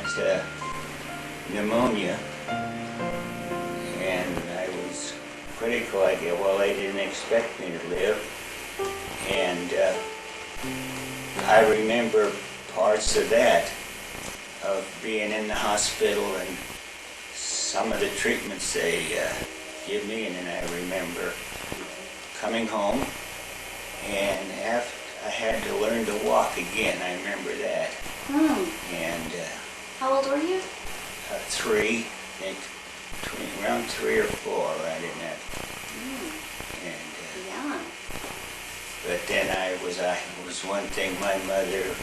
got pneumonia, and I was critical. Well, they didn't expect me to live, and I remember parts of that, of being in the hospital and some of the treatments they give me, and then I remember coming home, and after I had to learn to walk again. I remember that. And how old were you? 3, I think, around 3 or 4, right in that. And Yeah. but then I was one thing. My mother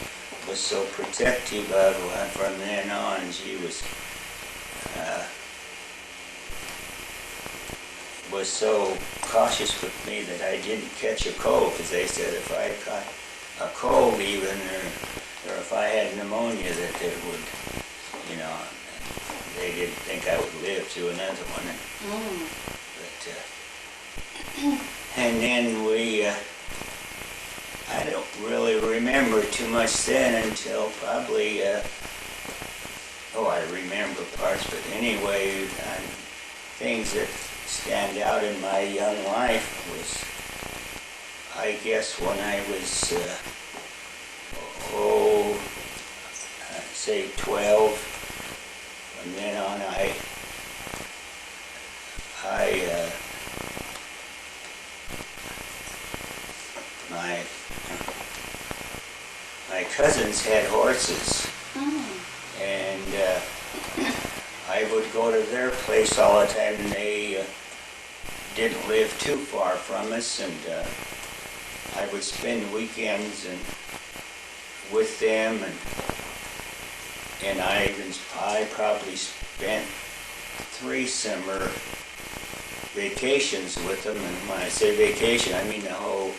was so protective of from then on. She was so cautious with me that I didn't catch a cold, because they said if I caught a cold even, or if I had pneumonia, that it would, they didn't think I would live to another one. But and then I don't really remember too much then until probably, I remember parts, but anyway, things that stand out in my young life was, I guess, when I was, I'd say 12, from then on my cousins had horses, and I would go to their place all the time, and they didn't live too far from us, and I would spend weekends with them, and I probably spent 3 summer vacations with them. And when I say vacation, I mean the whole,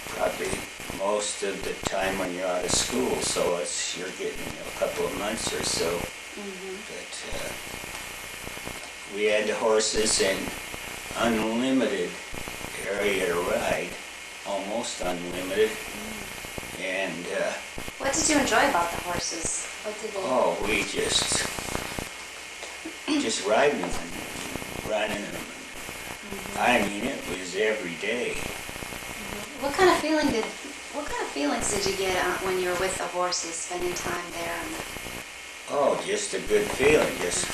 probably most of the time when you're out of school, so you're getting a couple of months or so. But we had the horses and unlimited area to ride, almost unlimited. And what did you enjoy about the horses? What did they? We just riding them and running them. I mean, it was every day. What kind of feelings did you get when you were with the horses, spending time there? Just a good feeling. It's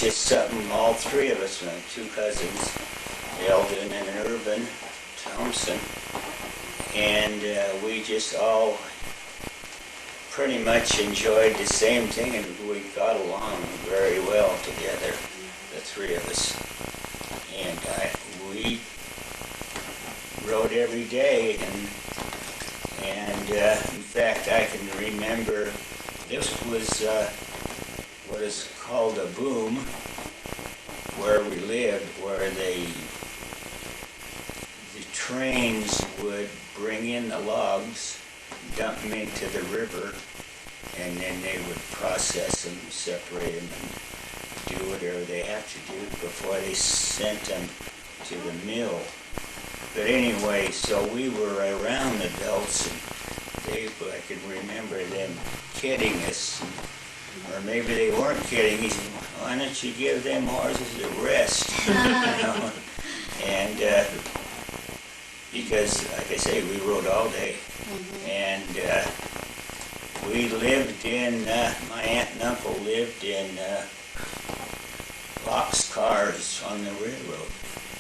just something all 3 of us, my 2 cousins, Eldon and Irvin Thompson, and we just all pretty much enjoyed the same thing, and we got along very well together, the 3 of us. And we rode every day, and in fact, I can remember this was what is called a boom, where we lived, where the trains would bring in the logs, dump them into the river, and then they would process them, separate them, and do whatever they have to do before they sent them to the mill. But anyway, so we were around the belts, and I could remember them kidding us, or maybe they weren't kidding. He said, "Why don't you give them horses a rest?" And because, like I say, we rode all day. And we lived in, my aunt and uncle lived in boxcars on the railroad.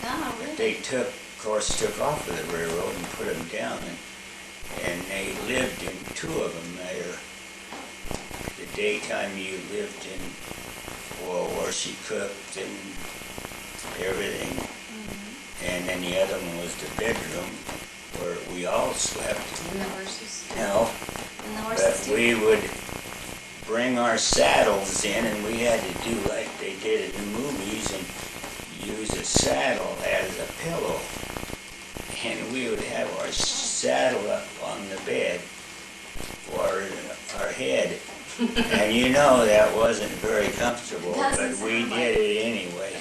Oh, really? They took off of the railroad and put them down, and they lived in 2 of them there. The daytime you lived in, where she cooked and everything, and then the other one was the bedroom where we all slept. And the horses? No, And the horses but we would bring our saddles in, and we had to do like they did in the movies and use a saddle as a pillow. And we would have our saddle up on the bed for our head. And that wasn't very comfortable, but we did it anyway,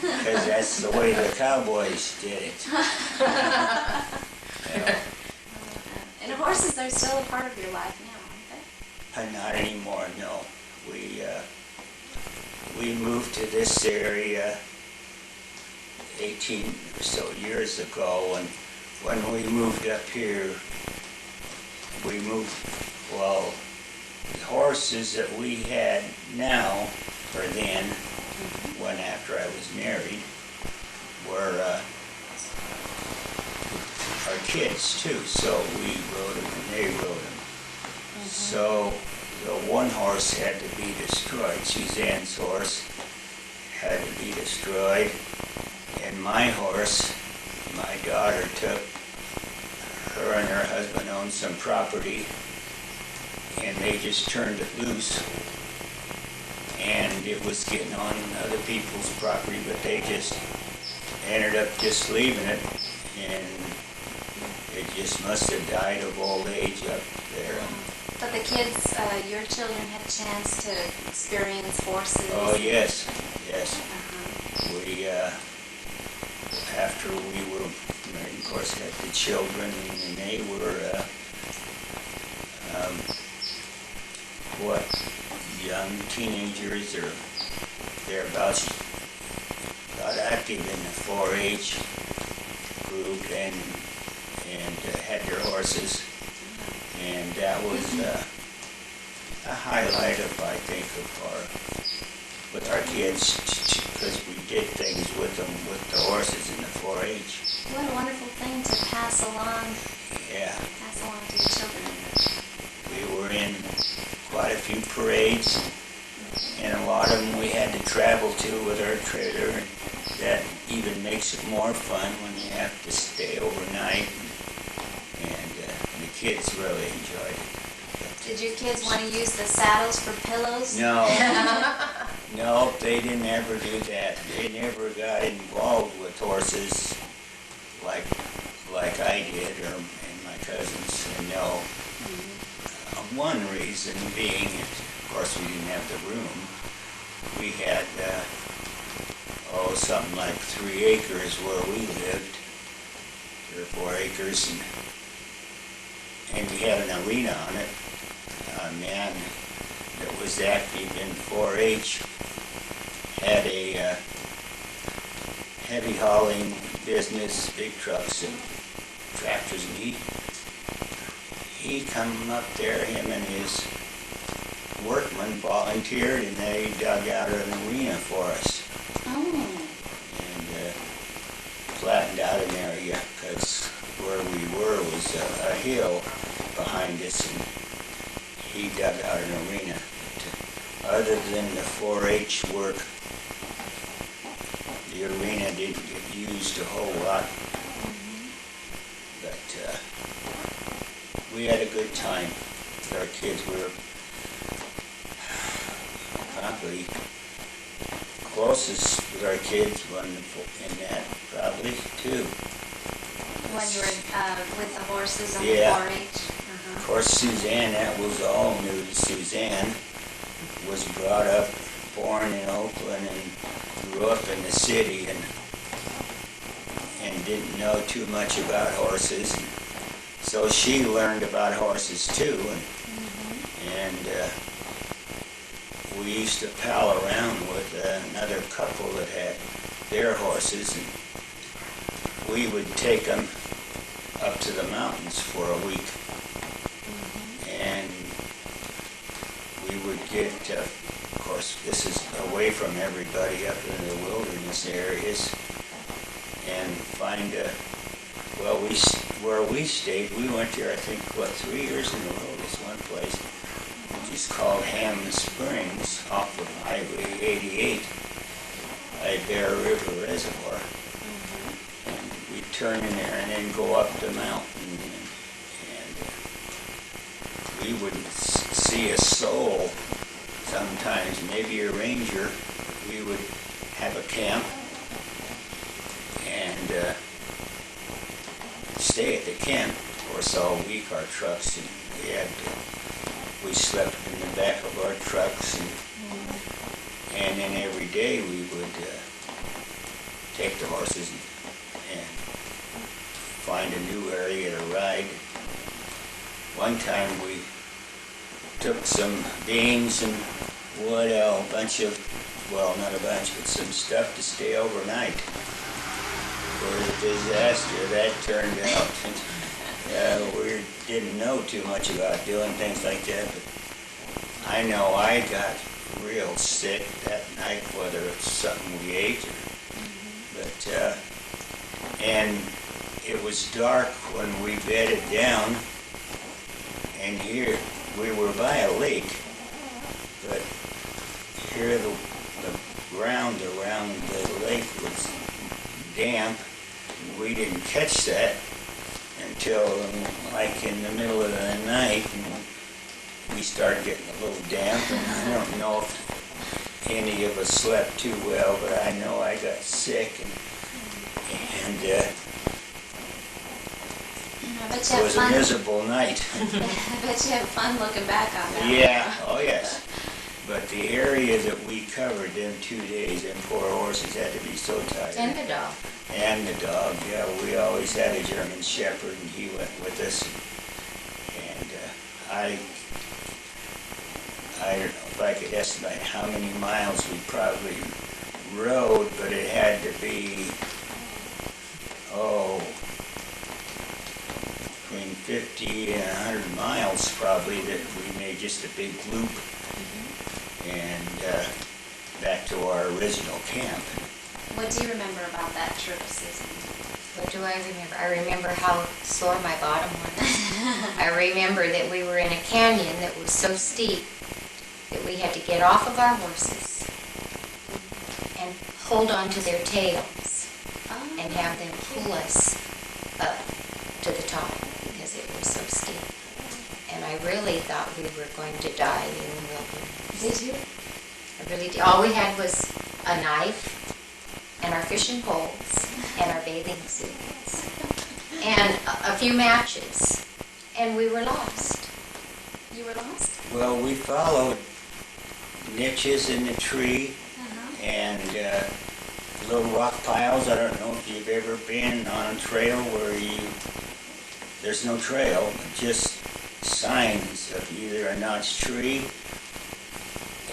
because that's the way the cowboys did it. And a horse horses are still a part of your life now, aren't they? Not anymore, no. We moved to this area 18 or so years ago, and when we moved up here, we moved, well, the horses that we had now, or then, when after I was married, were our kids too, so we rode them and they rode them. So the one horse had to be destroyed. Suzanne's horse had to be destroyed, and my horse, my daughter took, her and her husband owned some property, and they just turned it loose. And it was getting on other people's property, but they just ended up just leaving it, and it just must have died of old age up there. But the kids, your children, had a chance to experience horses. Oh, yes, yes. Uh-huh. We, after we were married, of course, had the children, and they were, young teenagers, or thereabouts, about active in the 4-H group, and had their horses. And that was a highlight of, I think, with our kids, because we did things with them, with the horses in the 4-H. What a wonderful thing to pass along. Yeah. Pass along to your children. We were in quite a few parades, and a lot of them we had to travel to with our trailer, and that even makes it more fun when you have to stay overnight, and the kids really enjoyed it. Did your kids want to use the saddles for pillows? No, no, they didn't ever do that. They never got involved with horses like I did, and my cousins. And no, one reason being, of course, we didn't have the room. We had, something like 3 acres where we lived, 3 or 4 acres, and we had an arena on it. A man that was active in 4-H had a heavy hauling business, big trucks and tractors, and he come up there, him and his workmen volunteered, and they dug out an arena for us. Oh. And flattened out an area, because where we were was a hill behind us, and he dug out an arena. But, other than the 4-H work, the arena didn't get used a whole lot. But we had a good time with our kids. We were probably closest with our kids in that, probably, too. When you were with the horses on Yeah. the 4-H? Of course, Suzanne, that was all new to Suzanne. Was brought up, born in Oakland, and grew up in the city, and didn't know too much about horses. And so she learned about horses too, and we used to pal around with another couple that had their horses, and we would take them up to the mountains for a week. And we would get, of course, this is away from everybody, up in the wilderness areas, and find where we stayed, we went there, I think, 3 years in a row, this one place, which is called Hammond Springs, off of Highway 88, by Bear River Reservoir. And we'd turn in there and then go up the mountain, and we wouldn't see a soul sometimes, maybe a ranger. We would have a camp and stay at the camp for a week, our trucks, and we slept in the back of our trucks, and then every day we would take the horses and find a new area to ride. one time we took some beans and what else, a bunch of, well, not a bunch, but some stuff to stay overnight. For a disaster that turned out. We didn't know too much about doing things like that, but I know I got real sick that night, whether it's something we ate or, but, and it was dark when we bedded down, and here, we were by a lake, but here the ground around the lake was damp. We didn't catch that until like in the middle of the night, and we started getting a little damp, and I don't know if any of us slept too well, but I know I got sick, and I bet you it have was a fun. miserable night. I bet you have fun looking back on that. Yeah, oh yes. But the area that we covered them 2 days, them poor horses had to be so tired. And the dog. And the dog, yeah. We always had a German Shepherd, and he went with us. And I don't know if I could estimate how many miles we probably rode, but it had to be, between 50 and 100 miles probably, that we made just a big loop and back to our original camp. What do you remember about that trip, Susan? What do I remember? I remember how sore my bottom was. I remember that we were in a canyon that was so steep that we had to get off of our horses and hold on to their tails and have them pull us up to the top because it was so steep. And I really thought we were going to die in the wilderness. Did you? I really did. All we had was a knife and our fishing poles and our bathing suits and a few matches, and we were lost. You were lost? Well, we followed niches in the tree and little rock piles. I don't know if you've ever been on a trail where there's no trail, just signs of either a notched tree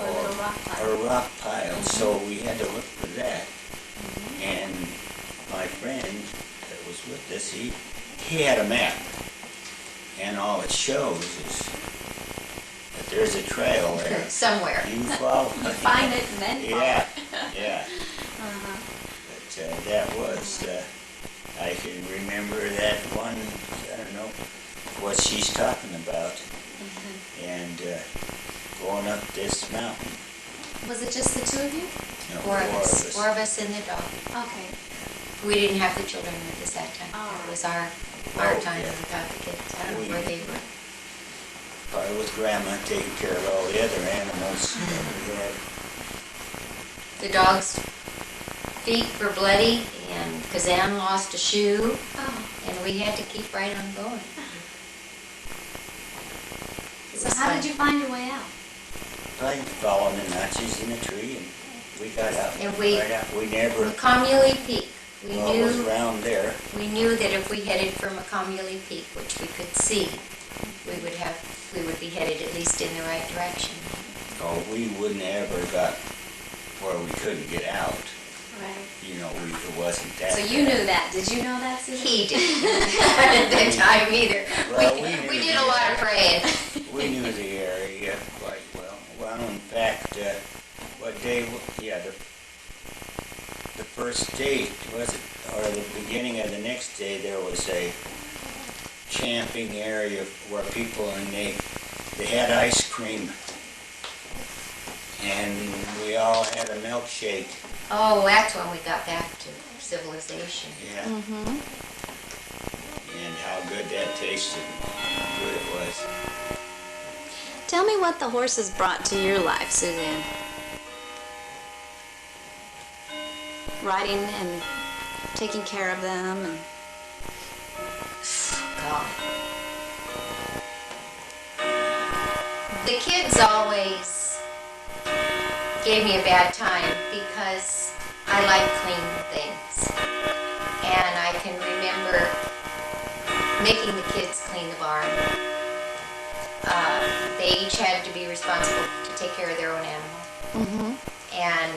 Or a little rock pile. or rock piles. So we had to look for that. And my friend that was with us, he had a map, and all it shows is that there's a trail there. Somewhere. You follow. You find it and then follow Yeah, it. yeah. But that was, I can remember that one, I don't know what she's talking about, and going up this mountain. Was it just the two of you? No, Four of us. Four of us and the dog. Okay. We didn't have the children with us that time. Oh. It was our time yeah. without the kids. I don't know where they were. Probably with Grandma taking care of all the other animals that we had. The dog's feet were bloody, and Kazan lost a shoe, Oh. and we had to keep right on going. So how did you find your way out? By following the notches in the tree, and we got out. And we- right out. We never, Makamuli Peak. We well, it was knew around there. that if we headed for Makamuli Peak, which we could see, we would be headed at least in the right direction. Oh, we wouldn't ever got where we couldn't get out. Right. You know, it wasn't that. So you bad. knew that. Did you know that, Susan? He didn't at that time either. Well, we We knew did a lot of praying. We knew the area quite well. Well, in fact, what day? The first day was it, or the beginning of the next day? There was a camping area where people they had ice cream, and we all had a milkshake. Oh, that's when we got back to civilization. Yeah. And how good that tasted. How good it was. Tell me what the horses brought to your life, Suzanne. Riding and taking care of them and God. The kids always gave me a bad time because I like clean things. And I can remember making the kids clean the barn they each had to be responsible to take care of their own animal. Mm-hmm. And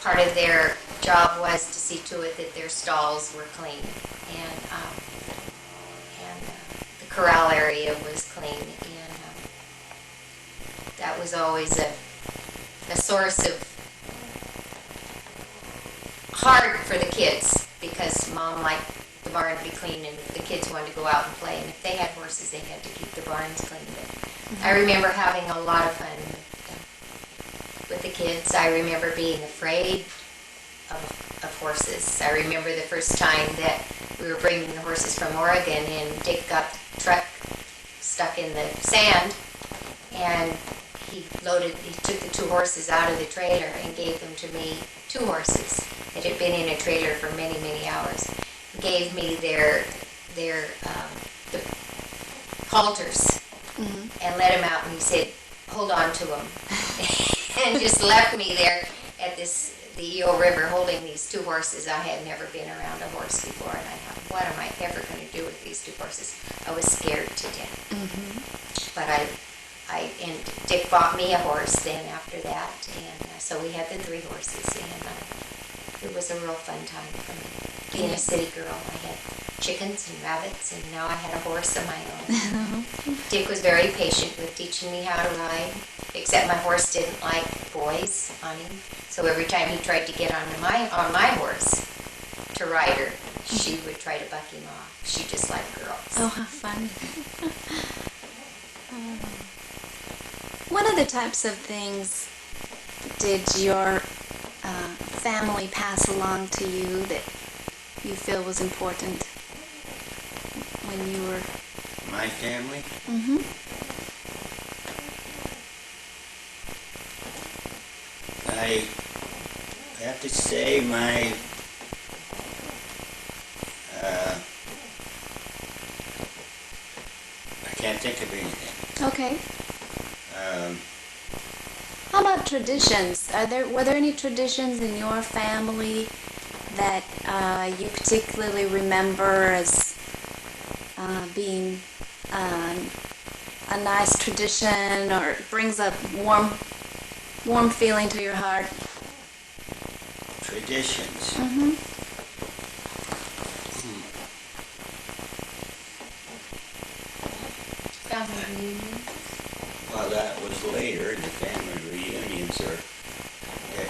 part of their job was to see to it that their stalls were clean. And the corral area was clean. And that was always a source of hard for the kids, because Mom liked the barn to be clean and the kids wanted to go out and play, and if they had horses they had to keep the barns clean. But I remember having a lot of fun with the kids. I remember being afraid of horses. I remember the first time that we were bringing the horses from Oregon and Dick got the truck stuck in the sand, and he took the 2 horses out of the trailer and gave them to me, 2 horses that had been in a trailer for many, many hours. He gave me the halters and let them out, and he said, hold on to them. And just left me there at the Eel River holding these 2 horses. I had never been around a horse before, and I thought, what am I ever going to do with these 2 horses? I was scared to death. But and Dick bought me a horse then after that, and so we had the 3 horses, and it was a real fun time for me. Being a city girl, I had chickens and rabbits, and now I had a horse of my own. Dick was very patient with teaching me how to ride, except my horse didn't like boys on him, so every time he tried to get on my horse to ride her, she would try to buck him off. She just liked girls. Oh, how fun. What other types of things did your family pass along to you that you feel was important when you were... My family? Mm-hmm. I have to say I can't think of anything. Okay. How about traditions? Were there any traditions in your family that you particularly remember as being a nice tradition, or brings a warm feeling to your heart? Traditions. Mm-hmm. Family reunion. Well, that was later. The family reunions are that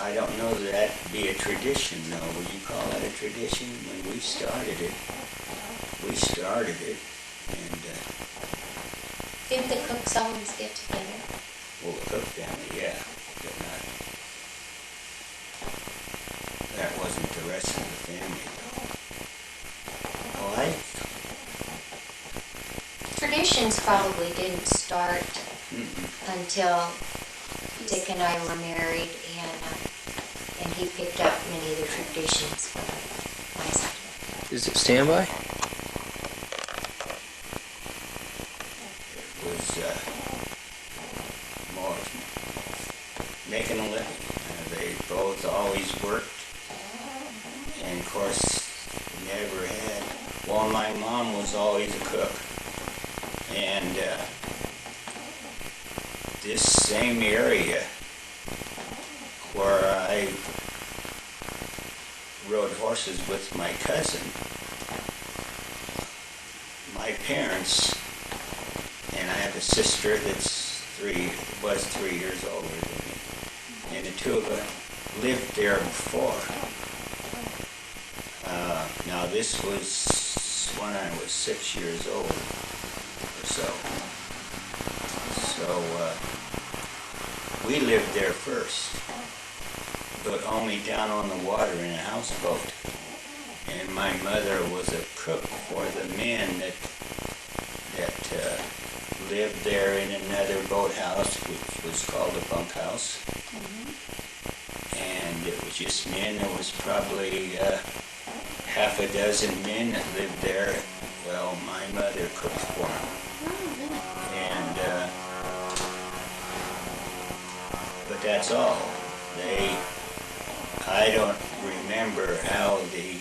I don't know that that'd be a tradition, though. Would you call that a tradition? When we started it, and Didn't the cooks always get together? well, the Cook family, yeah, but not. That wasn't the rest of the family, though. Well, Traditions probably didn't start until Dick and I were married, and he picked up many of the traditions from my side. Is it standby? It was more making a living. They both always worked, and of course, never had. Well, my mom was always a cook, and this same area where I rode horses with my cousin, my parents, and I have a sister that's 3 years older than me, and the 2 of us lived there before. Now this was when I was 6 years old or so. So we lived there first, but only down on the water in a houseboat. And my mother was a cook for the men that lived there in another boathouse, which was called a bunkhouse. And it was just men. There was probably half a dozen men that lived there. Well, my mother cooked for them. And but that's all. I don't remember how the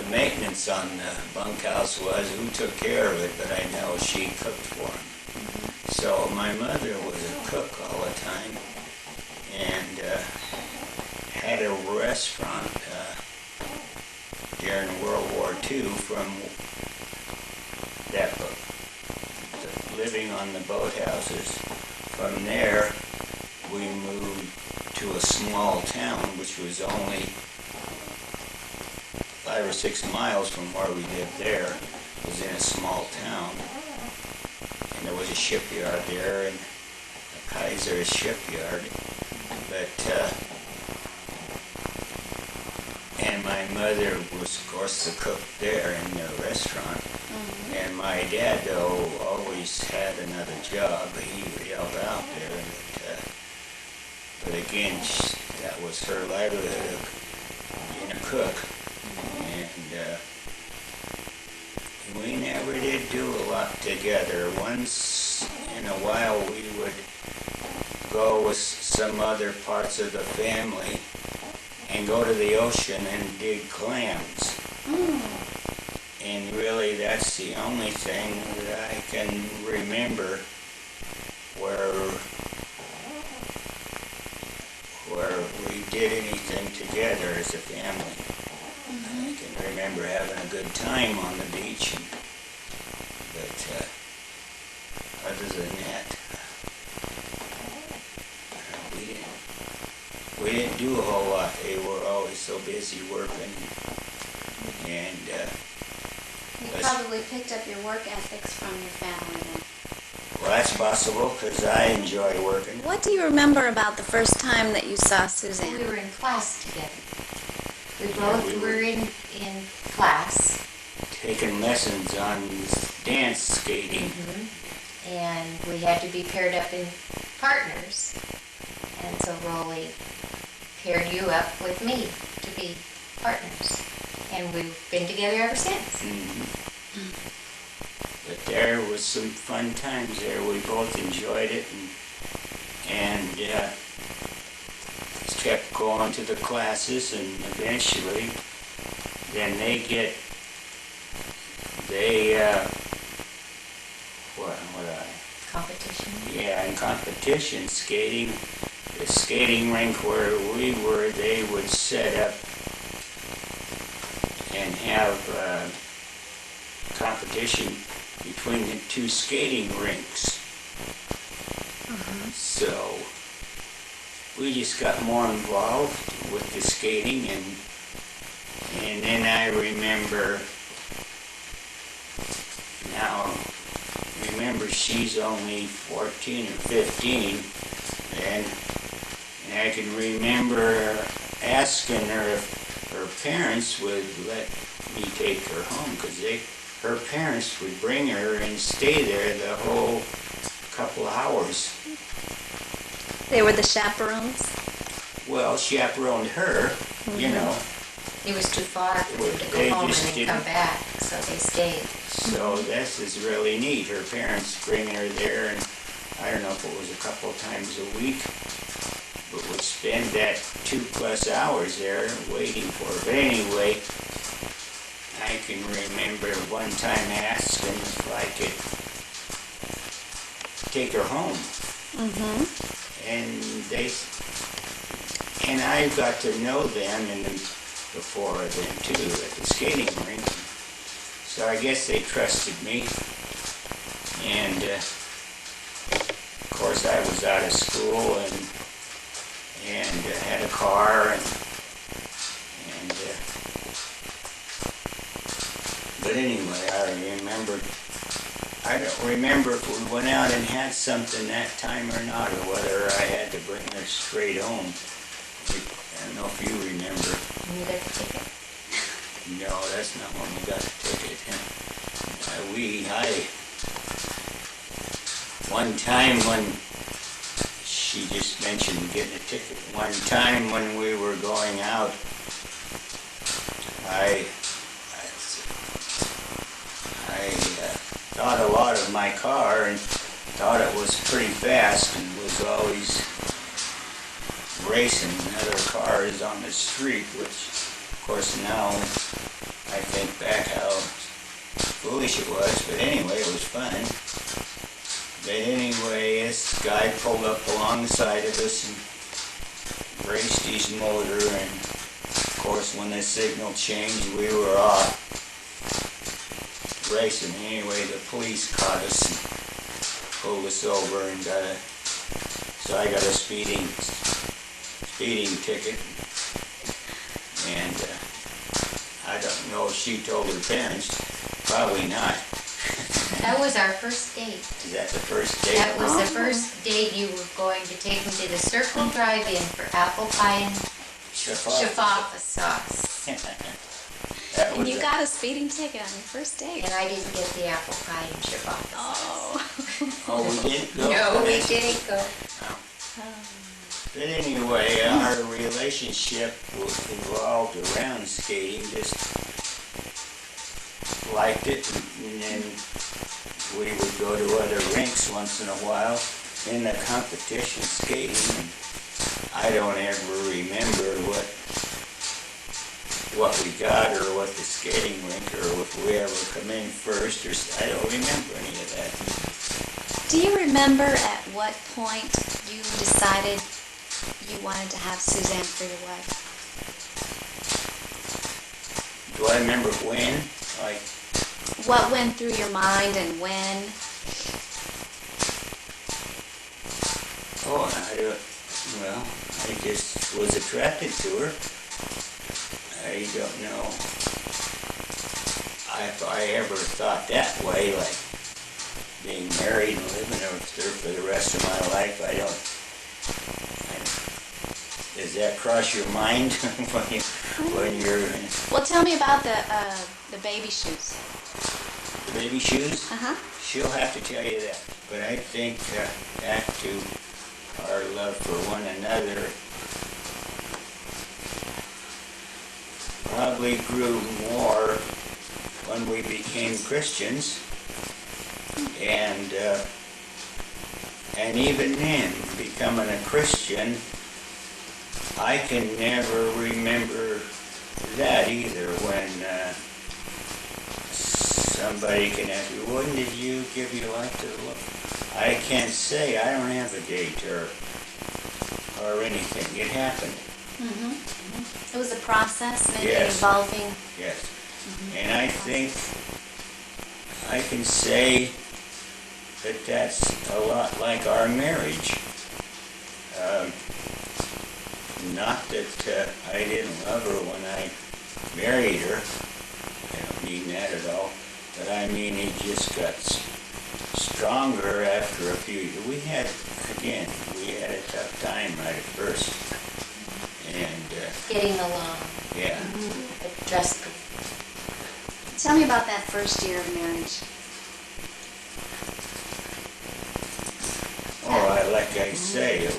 maintenance on the bunkhouse was, who took care of it, but I know she cooked for him. So my mother was a cook all the time, and had a restaurant during World War II from that living on the boathouses. From there, we moved to a small town, which was only 5 or 6 miles from where we lived there. It was in a small town, and there was a shipyard there, and a Kaiser shipyard. But and my mother was, of course, the cook there in the restaurant. And my dad, though, always had another job. He held out there. But again, that was her livelihood of being a cook. And we never did do a lot together. Once in a while, we would go with some other parts of the family and go to the ocean and dig clams. And really, that's the only thing that I can remember where we did anything together as a family. I can remember having a good time on the beach, but other than that, we didn't do a whole lot. They were always so busy working, and You probably picked up your work ethics from your family then. well, that's possible, because I enjoy working. What do you remember about the first time that you saw We Suzanne? were in class together. We both were in class. Taking lessons on dance skating. And we had to be paired up in partners. And so Rolly paired you up with me to be partners. And we've been together ever since. But there was some fun times there. We both enjoyed it, and just kept going to the classes, and eventually, then Competition. yeah, in competition skating, the skating rink where we were, they would set up and have competition between the two skating rinks. So we just got more involved with the skating, and then I remember she's only 14 or 15, and I can remember asking her if her parents would let me take her home, because her parents would bring her and stay there the whole couple hours. They were the chaperones? Well, chaperoned her, you know. It was too far for them to They go home and just then didn't- come back, so they stayed. So this is really neat. Her parents bring her there, and I don't know if it was a couple times a week, but would spend that 2+ hours there waiting for her. But anyway, I can remember one time asking if I could take her home. And I got to know them, and the four of them too, at the skating rink. So I guess they trusted me. And of course I was out of school and had a car, but anyway, I don't remember if we went out and had something that time or not, or whether I had to bring her straight home. I don't know if you remember. You got the ticket? No, that's not when we got the ticket. One time when she just mentioned getting a ticket, one time when we were going out, I thought a lot of my car and thought it was pretty fast and was always racing other cars on the street, which of course now I think back how wish it was, but anyway, it was fun. But anyway, this guy pulled up alongside of us and raced his motor, and of course when the signal changed, we were off racing. Anyway, the police caught us and pulled us over and so I got a speeding ticket. And I don't know if she told her parents. Probably not. That was our first date. Is that the first date? That was the first date. You were going to take me to the Circle Drive-In for apple pie and chihuahua sauce. That And was you got a speeding ticket on your first date. And I didn't get the apple pie and chihuahua sauce. Oh. we didn't go? No, we didn't go. But anyway, our relationship revolved around skating. Just liked it, and then we would go to other rinks once in a while in the competition skating. And I don't ever remember what we got or what the skating rink or if we ever come in first, or I don't remember any of that. Do you remember at what point you decided you wanted to have Suzanne for your wife? Do I remember when? Like, What went through your mind and when? I just was attracted to her. I don't know if I ever thought that way, like being married and living with her for the rest of my life. Does that cross your mind when you're Well, tell me about the baby shoes. the baby shoes? Uh-huh. She'll have to tell you that. But I think back to our love for one another probably grew more when we became Christians, and even then, becoming a Christian, I can never remember that either. When somebody can ask you, when did you give your life to the Lord? I can't say. I don't have a date or anything. It happened. Mm-hmm. It was a process, maybe Yes. evolving. Yes. And I think I can say that that's a lot like our marriage. Not that I didn't love her when I married her. I don't mean that at all. But I mean it just got stronger after a few years. We had a tough time right at first. And, Getting along. yeah. Adjusting. Tell me about that first year of marriage. Like I say, it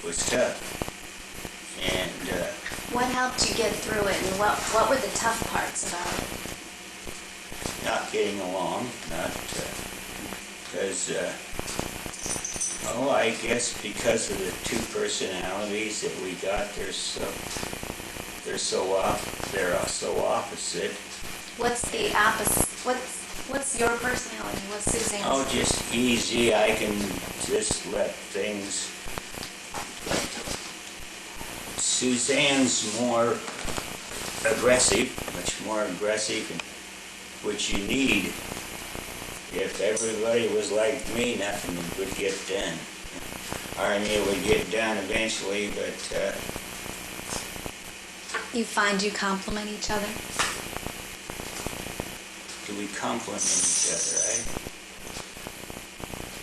was tough. And What helped you get through it, and what were the tough parts about it? not getting along, because, I guess because of the two personalities that we got, they're so opposite. What's the opposite? What's your personality? What's Suzanne's? Oh, just easy. I can just let things. Suzanne's more aggressive, much more aggressive, which you need. If everybody was like me, nothing would get done. I mean, it would get done eventually, but You find you complement each other? do we complement each other, right?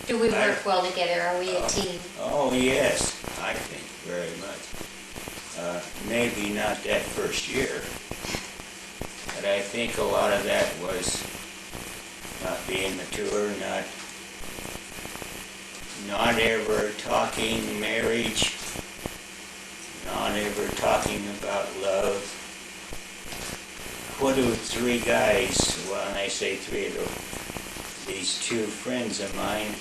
Do we work well together? Are we a team? Oh, yes, I think very much. Maybe not that first year, but I think a lot of that was not being mature, not ever talking marriage, not ever talking about love. What do three guys, well, when I say three, these two friends of mine,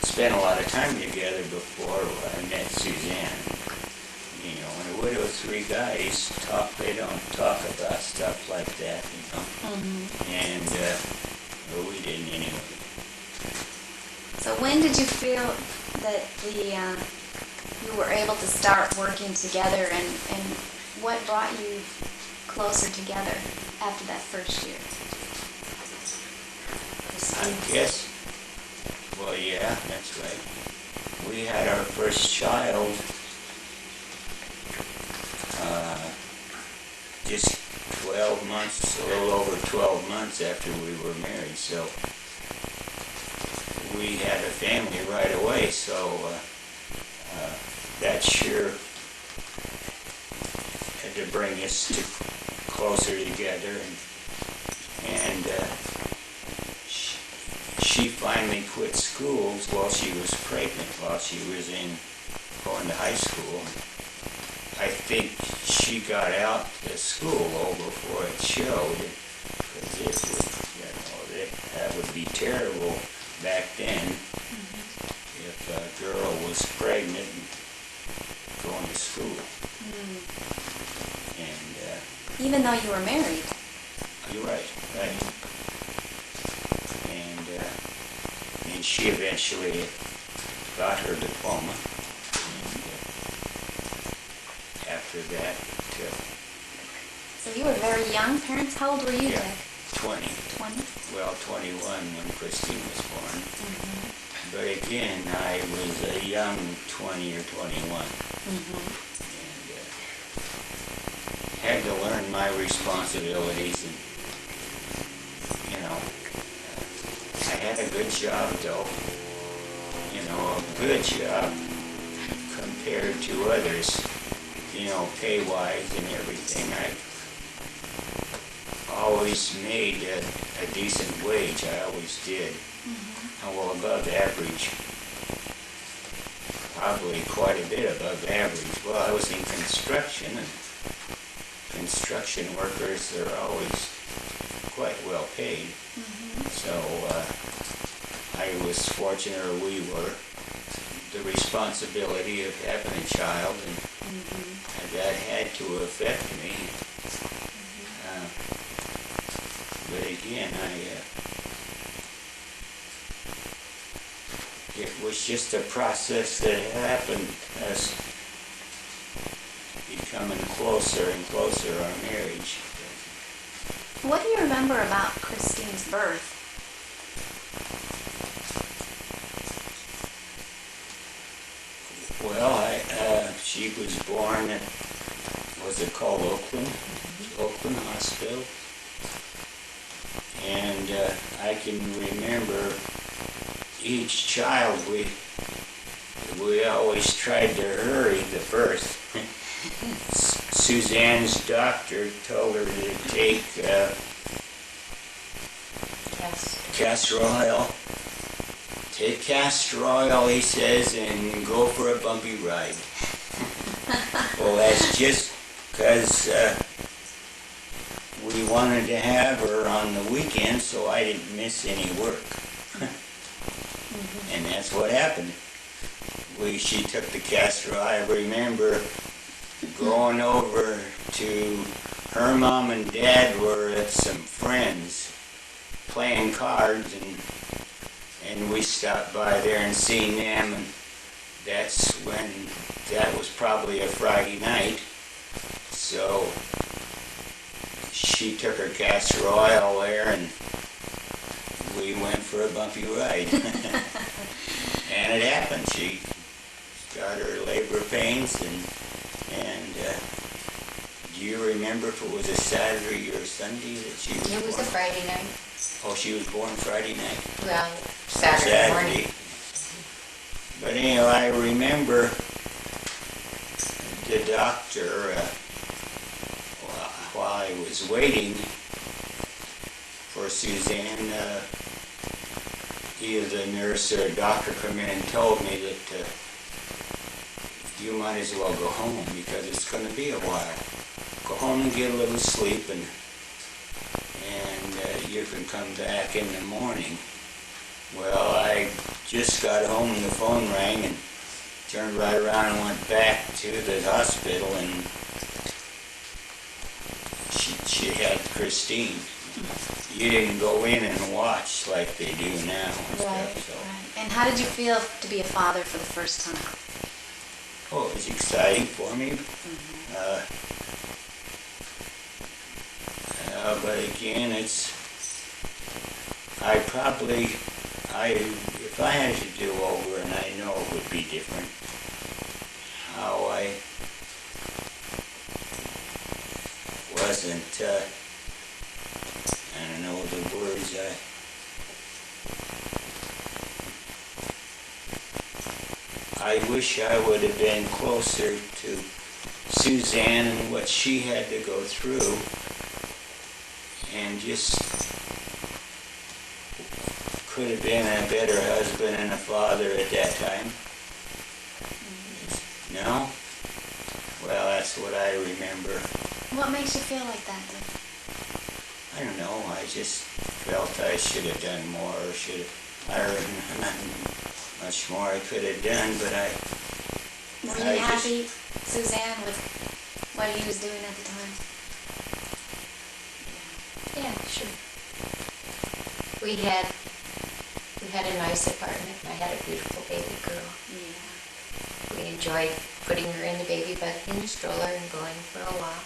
spent a lot of time together before I met Suzanne. You know, and what do three guys talk? They don't talk about stuff like that, you know. And well, we didn't anyway. So when did you feel that you were able to start working together, and what brought you closer together after that first year? I guess. Well, yeah, that's right. We had our first child just 12 months, a little over 12 months after we were married. So we had a family right away. So that sure had to bring us closer together. And she finally quit school while she was pregnant, while she was going to high school. I think she got out of school before it showed, because it would, that would be terrible back then if a girl was pregnant and going to school. And Even though you were married? you're right. And she eventually got her diploma. After that, So you were very young parents? How old were you, yeah, Dick? 20. 20? Well, 21 when Christine was born. But again, I was a young 20 or 21. And had to learn my responsibilities. And, you know, I had a good job, though. You know, a good job compared to others. You know, pay-wise and everything. I always made a decent wage. I always did. Well, above average. Probably quite a bit above average. Well, I was in construction, and construction workers are always quite well paid. So I was fortunate, or we were, the responsibility of having a child, and that had to affect me. But again, it was just a process that happened, us becoming closer and closer, our marriage. What do you remember about Christine's birth? Well, she was born at, was it called Oakland Hospital? And I can remember each child, we always tried to hurry the birth. Suzanne's doctor told her to take castor oil. Take castor oil, he says, and go for a bumpy ride. Well, that's just because we wanted to have her on the weekend, so I didn't miss any work. And that's what happened. She took the castor oil. I remember going over to her mom and dad were at some friends playing cards, and we stopped by there and seen them, and that's when, that was probably a Friday night. So she took her castor oil there, and we went for a bumpy ride. And it happened. She got her labor pains, and do you remember if it was a Saturday or Sunday that she was born? It was a Friday night. Oh, she was born Friday night? Well, Saturday morning. But anyway, I remember the doctor, while I was waiting for Suzanne, either the nurse or a doctor come in and told me that you might as well go home because it's going to be a while. Go home and get a little sleep, and you can come back in the morning. Well, I just got home and the phone rang, and turned right around and went back to the hospital, and she had Christine. You didn't go in and watch like they do now and Right, stuff, so. right. And how did you feel to be a father for the first time? Oh, it was exciting for me. But again, if I had to do over, and I know it would be different, how I wasn't, I don't know the words, I wish I would have been closer to Suzanne and what she had to go through, and just could have been a better husband and a father at that time. No? Well, that's what I remember. What makes you feel like that, Dick? I don't know, I just felt I should have done more, or much more I could have done, but Were you happy, Suzanne, with what he was doing at the time? Yeah, sure. We had a nice apartment, and I had a beautiful baby girl. Yeah. We enjoyed putting her in the baby bed in the stroller and going for a walk.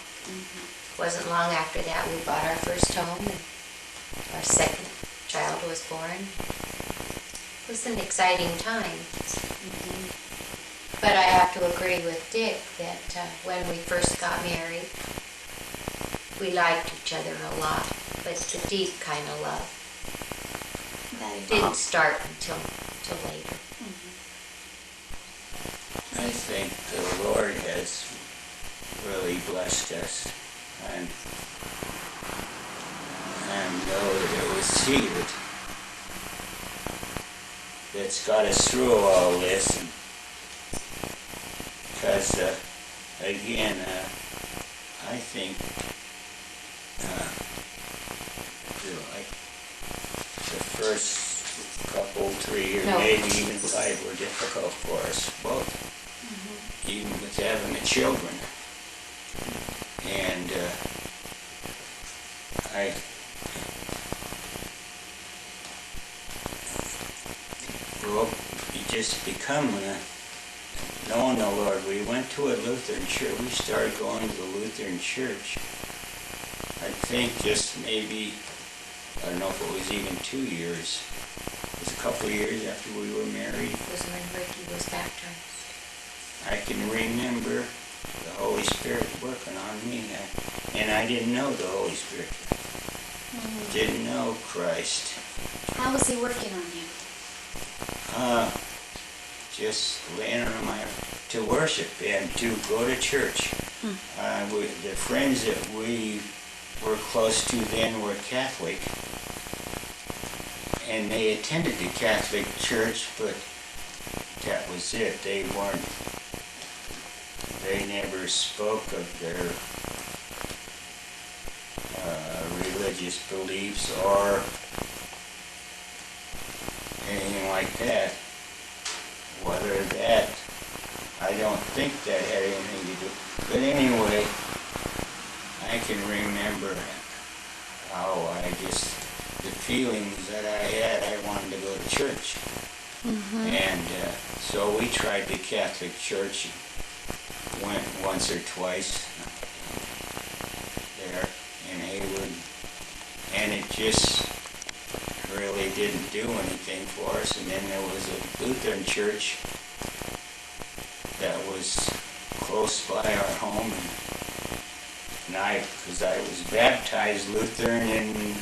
Wasn't long after that we bought our first home, and our second child was born. It was an exciting time. But I have to agree with Dick that when we first got married, we liked each other a lot, but the deep kind of love didn't start until later. I think the Lord has really blessed us, and know that it was He that's got us through all this, and because again, I think like the first couple, 3 years, maybe even 5, were difficult for us both, even with having the children. And you just become knowing the Lord. We went to a Lutheran church. We started going to the Lutheran church. I think just maybe, I don't know if it was even 2 years. It was a couple of years after we were married. It was when Ricky was baptized. I can remember the Holy Spirit working on me, and I didn't know the Holy Spirit. Didn't know Christ. How was he working on you? Just laying on my to worship and to go to church. The friends that we were close to then were Catholic, and they attended the Catholic church, but that was it. They never spoke of their religious beliefs or anything like that. Whether that, I don't think that had anything to do. But anyway, I can remember how the feelings that I had, I wanted to go to church. And so we tried the Catholic church, went once or twice there in Haywood, and it just really didn't do anything for us. And then there was a Lutheran church that was close by our home, and because I was baptized Lutheran, and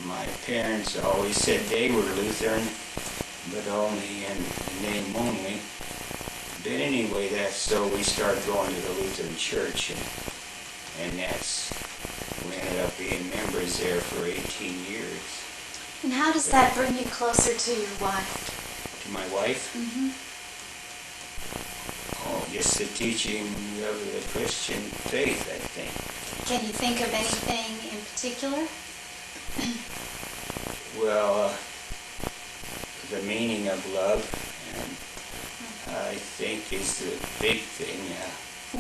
my parents always said they were Lutheran, but only in name only. But anyway, so we started going to the Lutheran church, and we ended up being members there for 18 years. And how does that bring you closer to your wife? To my wife? Oh, just the teaching of the Christian faith, I think. Can you think of anything in particular? Well, the meaning of love, and I think is the big thing.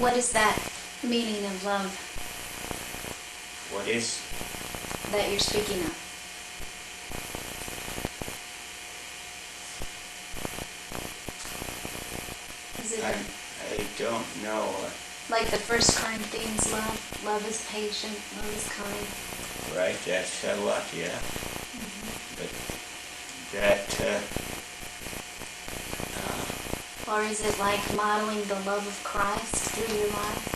What is that meaning of love What is? that you're speaking of? Is it I don't know. like the First Corinthians love? Love is patient, love is kind. Right, that's a lot, yeah. But that, Or is it like modeling the love of Christ through your life?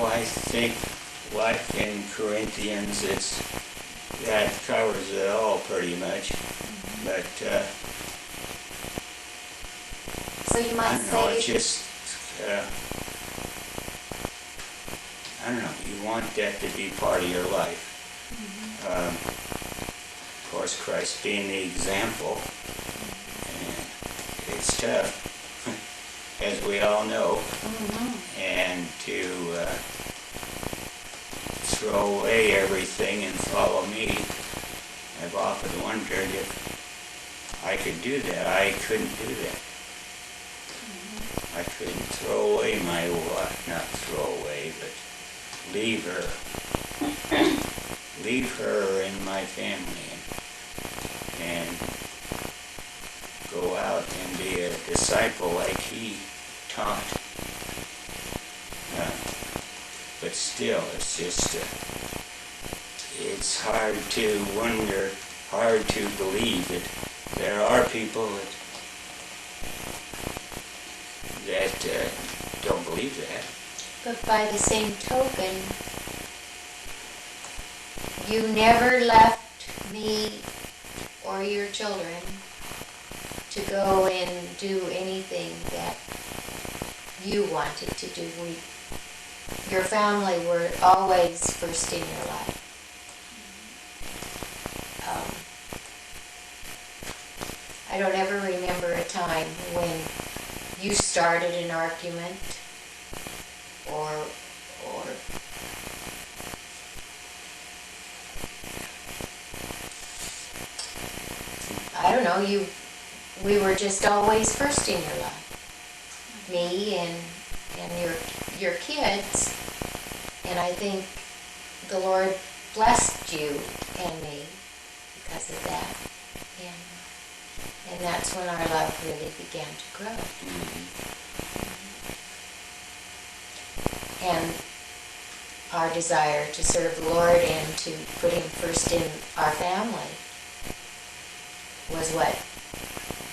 I think like in Corinthians, that covers it all pretty much. But, So you I might don't know, it's say, just, I don't know, you want that to be part of your life. Of course, Christ being the example, and it's tough, as we all know, and to throw away everything and follow me. I've often wondered if I could do that. I couldn't do that. I couldn't throw away my wife, not throw away, but leave her. Leave her and my family and go out and be a disciple like he taught. But still, it's just, it's hard to wonder, hard to believe that there are people that don't believe that. But by the same token, you never left me or your children to go and do anything that you wanted to do. Your family were always first in your life. I don't ever remember a time when you started an argument or I don't know, we were just always first in your life. Me and your kids, and I think the Lord blessed you and me because of that. And that's when our love really began to grow. And our desire to serve the Lord and to put Him first in our family was what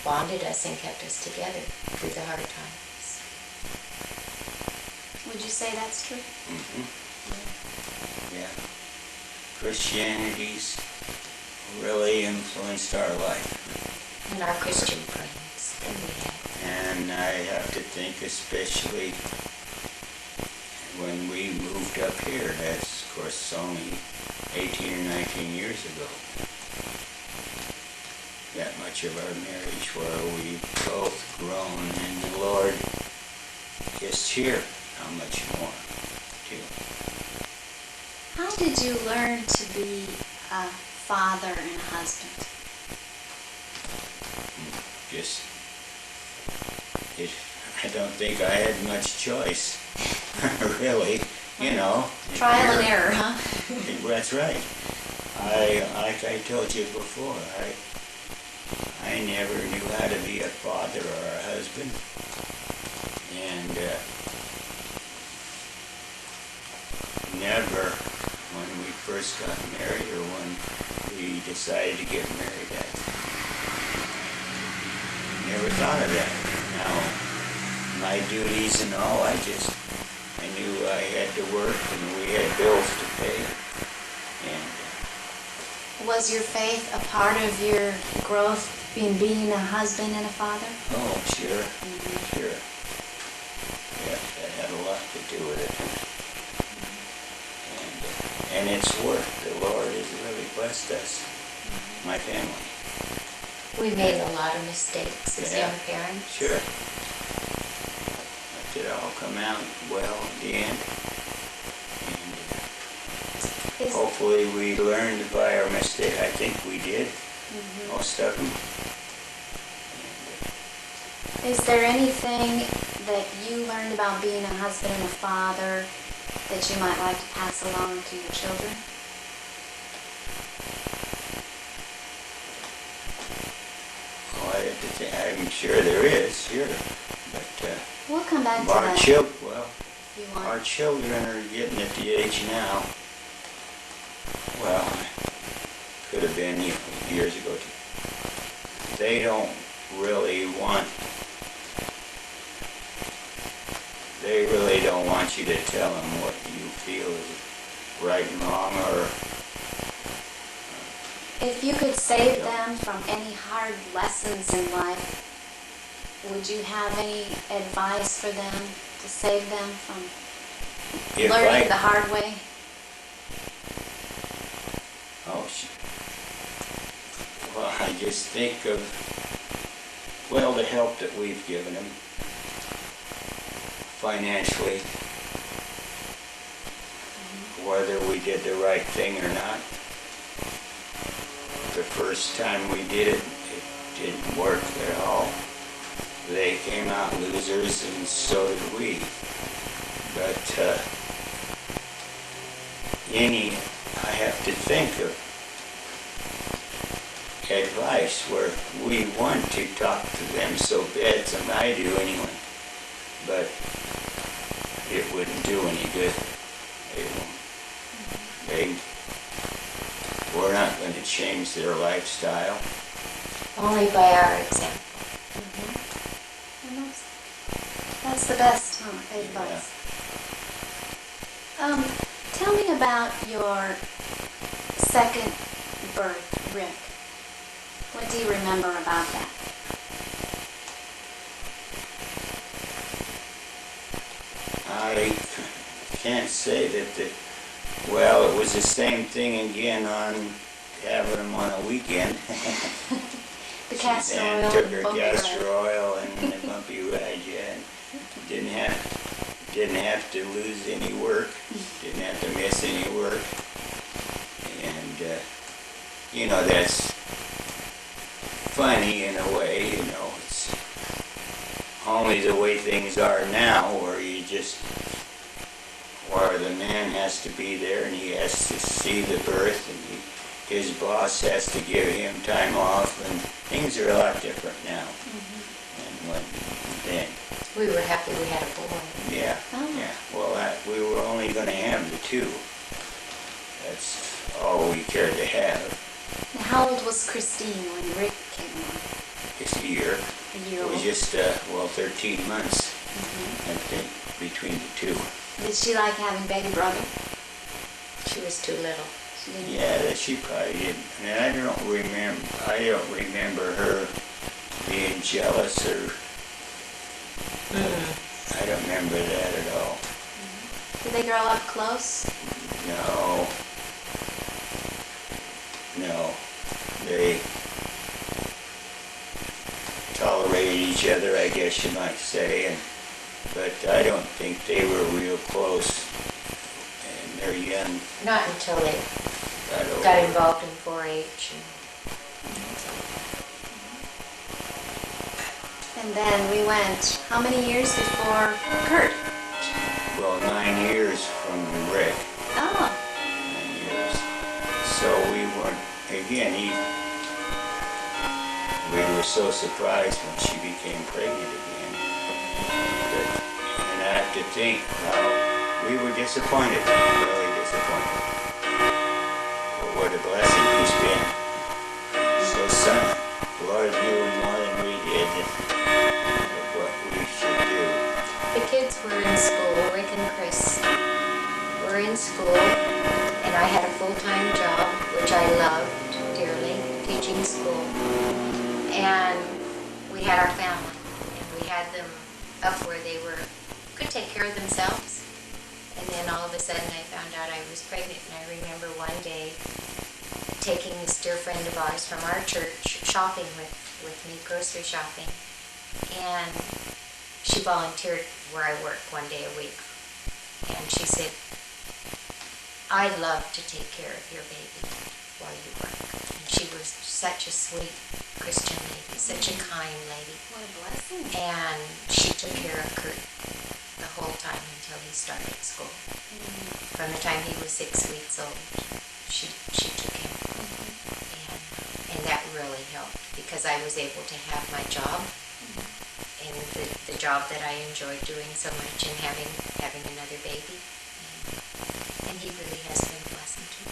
bonded us and kept us together through the hard times. would you say that's true? Yeah. Christianity's really influenced our life. And our Christian friends that we had. And I have to think especially when we moved up here, that's of course only 18 or 19 years ago. That much of our marriage where we both grown in the Lord, just here how much more too. How did you learn to be a father and a husband? Just, I don't think I had much choice, really, you know. Trial and error, huh? That's right. Like I told you before, I never knew how to be a father or a husband. And never, when we first got married or when we decided to get married, I never thought of that. Now, my duties and all, I knew I had to work and we had bills to pay. And Was your faith a part of your growth in being a husband and a father? oh, sure, sure. Yeah, that had a lot to do with it. And it's worked. The Lord has really blessed us, my family. We made a lot of mistakes as Yeah. young parents. Sure. But it all come out well in the end. And hopefully we learned by our mistake. I think we did. most of them. Is there anything that you learned about being a husband and a father that you might like to pass along to your children? I'm sure there is, sure. But We'll come back to our that children, if you want. our children are getting at the age now. Well, could have been years ago. They don't really want. They really don't want you to tell them what you feel is right and wrong, or. If you could save them from any hard lessons in life, would you have any advice for them to save them from learning the hard way? Oh, well, I just think of, well, the help that we've given them financially, whether we did the right thing or not. The first time we did it, it didn't work at all. They came out losers, and so did we. But I have to think of advice where we want to talk to them so bad, and I do anyway, but it wouldn't do any good. We're not going to change their lifestyle. Only by our example. And that's the best advice. Tell me about your second birth, Rick. What do you remember about that? I can't say that well, it was the same thing again on having them on a weekend. The castor oil. And took her bumpy castor ride. oil and the bumpy ride, yeah. And didn't have to lose any work. Didn't have to miss any work. And that's funny in a way. It's only the way things are now, where the man has to be there and he has to see the birth, and his boss has to give him time off, and things are a lot different now than what then. We were happy we had a boy. Yeah, Oh. yeah. Well, we were only going to have the two. That's all we cared to have. Now, how old was Christine when Rick came along? Just a year. A year It was old. just 13 months, I think, between the two. Did she like having baby brother? She was too little. She didn't. Yeah, that she probably didn't. And I don't remember her being jealous, or I don't remember that at all. Did they grow up close? No. They tolerated each other, I guess you might say, but I don't think they were real close. And they're young. Not until they Got got older. involved in 4-H. And then we went, how many years before Kurt? Well, 9 years from Rick. Oh, 9 years. So we weren't, again, we were so surprised when she became pregnant again. And I have to think how we were disappointed, really disappointed. But what a blessing he's been. So son, the Lord knew more than we did what we should do. The kids were in school. Rick and Chris were in school, and I had a full-time job, which I loved dearly, teaching school. And we had our family, and we had them up where they could take care of themselves. And then all of a sudden I found out I was pregnant, and I remember one day taking this dear friend of ours from our church shopping with me, grocery shopping, and she volunteered where I work one day a week. And she said, "I'd love to take care of your baby while you work." And she was such a sweet Christian lady, such a kind lady. What a blessing. And she took care of Kurt the whole time until he started school. From the time he was 6 weeks old, she took him. And that really helped because I was able to have my job and the job that I enjoyed doing so much and having another baby. And he really has been a blessing to me.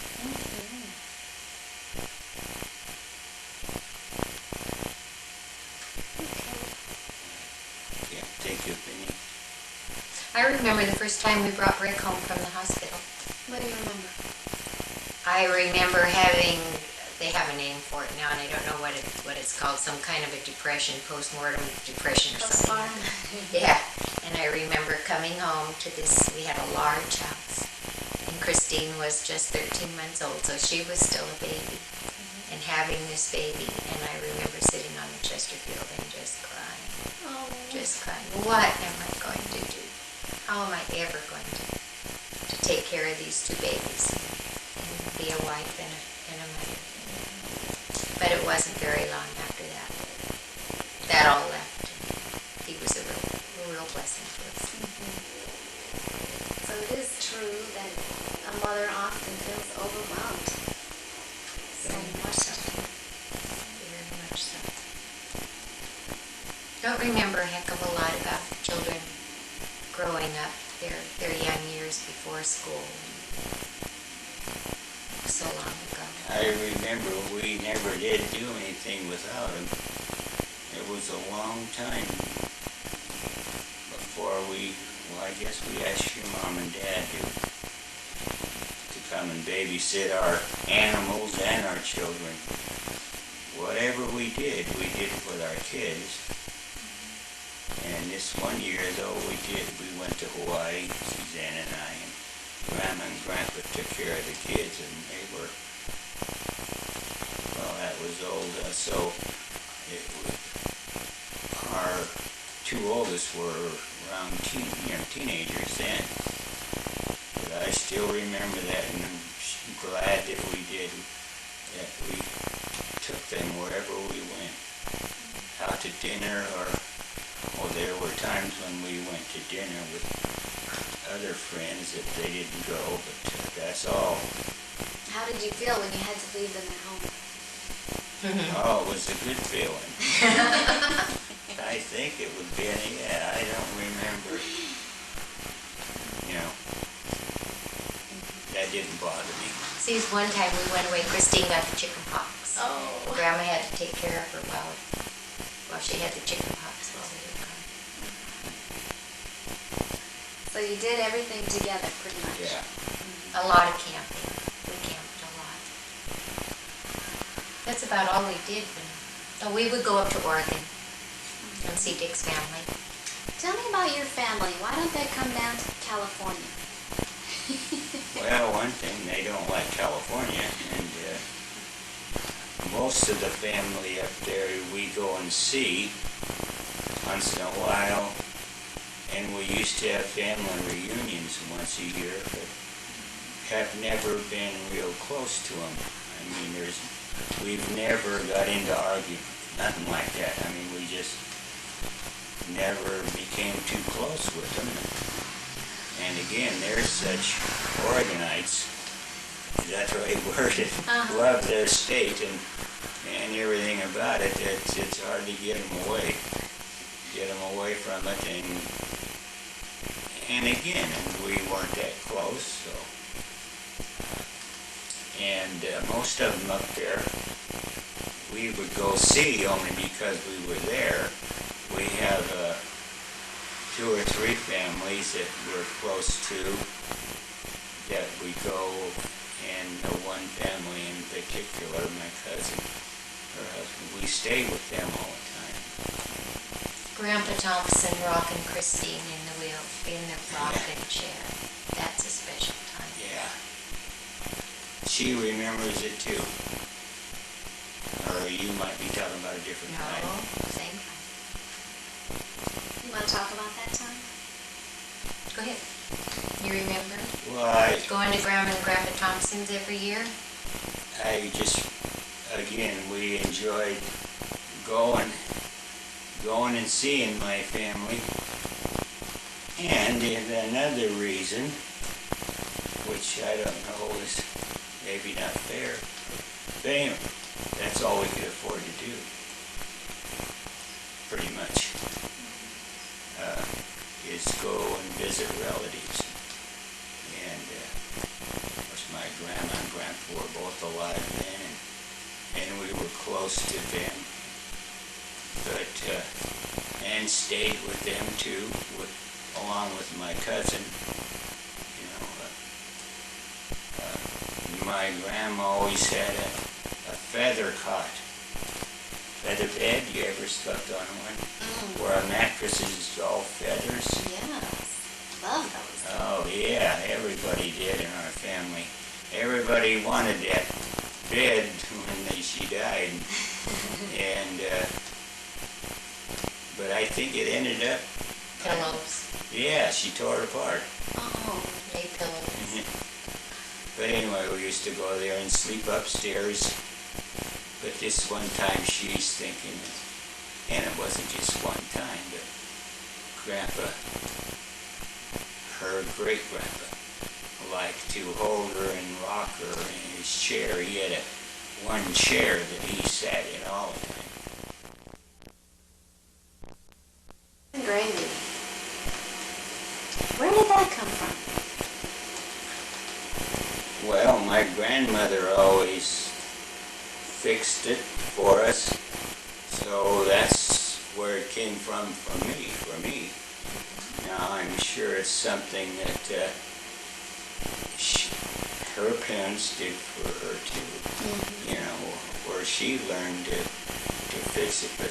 Yeah, thank you, Penny. I remember the first time we brought Rick home from the hospital. What do you remember? I remember they have a name for it now, and I don't know what it's called, some kind of a depression, postmortem depression or something. Postpartum. Yeah, and I remember coming home to this, we had a large house, and Christine was just 13 months old, so she was still a baby, and having this baby, and I remember sitting on the Chesterfield and just crying. Oh. Just crying. What am I going to do? How am I ever going to take care of these two babies and be a wife and a mother? But it wasn't very long after that that all left. He was a real blessing to us. So it is true that a mother often feels overwhelmed. So much so. Very much so. Don't remember a heck of a lot about children growing up, their young years before school. So long ago. I remember we never did do anything without him. It was a long time before I guess we asked your mom and dad to come and babysit our animals and our children. Whatever we did with our kids. And this one year, though, we went to Hawaii, Suzanne and I, and Grandma and Grandpa took care of the kids, and they were, well, that was old. Our two oldest were around teenagers then. But I still remember that, and I'm glad that we did, that we took them wherever we went, out to dinner there were times when we went to dinner with other friends that they didn't go, but that's all. How did you feel when you had to leave them at home? Oh, it was a good feeling. I think it would be, I don't remember. That didn't bother me. See, one time we went away, Christine got the chicken pox. Oh. Grandma had to take care of her while she had the chicken pox while we were gone. So you did everything together, pretty much. Yeah. A lot of camping. We camped a lot. That's about all we did. We would go up to Oregon and see Dick's family. Tell me about your family. Why don't they come down to California? Well, one thing, they don't like California, and most of the family up there we go and see once in a while, and we used to have family reunions once a year, but have never been real close to them. I mean, we've never got into argument, nothing like that. I mean, we just never became too close with them. And again, they're such Oregonites, that's the right word, love their state and everything about it. It's hard to get them away from it. And again, we weren't that close, so. And most of them up there, we would go see only because we were there. We have 2 or 3 families that we're close to that we go, and one family in particular, my cousin, her husband, we stay with them all the time. Grandpa Thompson rocking Christine in the rocking chair. That's a special time. Yeah. She remembers it too. Or you might be talking about a different time. No, same time. You want to talk about that time? Go ahead. You remember? Well, Going to Grandma and Grandpa Thompson's every year? I again, we enjoyed going and seeing my family. And another reason, which I don't know is maybe not fair, but anyway, that's all we could afford to do, pretty much, is go and visit relatives. And of course my grandma and grandpa were both alive then, and we were close to them, but and stayed with them too, along with my cousin. You know, my grandma always had a feather cot, feather bed. You ever slept on one? Where a mattress is all feathers? Yes, love those. Oh yeah, everybody did in our family. Everybody wanted that bed when she died, and but I think it ended up. Pillows. Yeah, she tore it apart. Oh, Made pillows. But anyway, we used to go there and sleep upstairs. But this one time she's thinking, and it wasn't just one time, but Grandpa, her great-grandpa, liked to hold her and rock her in his chair. He had one chair that he sat in all the time. gravy. Where did that come from? Well, my grandmother always fixed it for us, so that's where it came from for me. Now, I'm sure it's something that her parents did for her too, you know, where she learned to fix it, but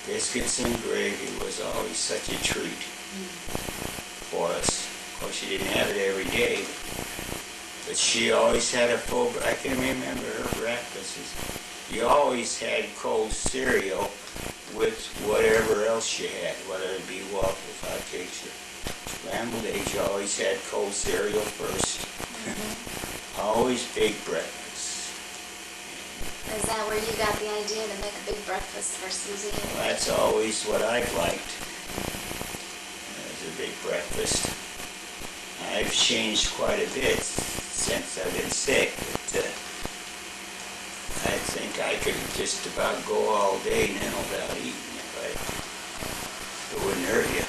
biscuits and gravy was always such a treat for us. Of course, she didn't have it every day, but she always had a full, I can remember her breakfasts. You always had cold cereal with whatever else you had, whether it be waffles, hotcakes, or scrambled eggs. You always had cold cereal first. Always big breakfast. Is that where you got the idea to make a big breakfast for Susie? Well, that's always what I've liked, as a big breakfast. I've changed quite a bit since I've been sick, but I think I could just about go all day now without eating if it wouldn't hurt you.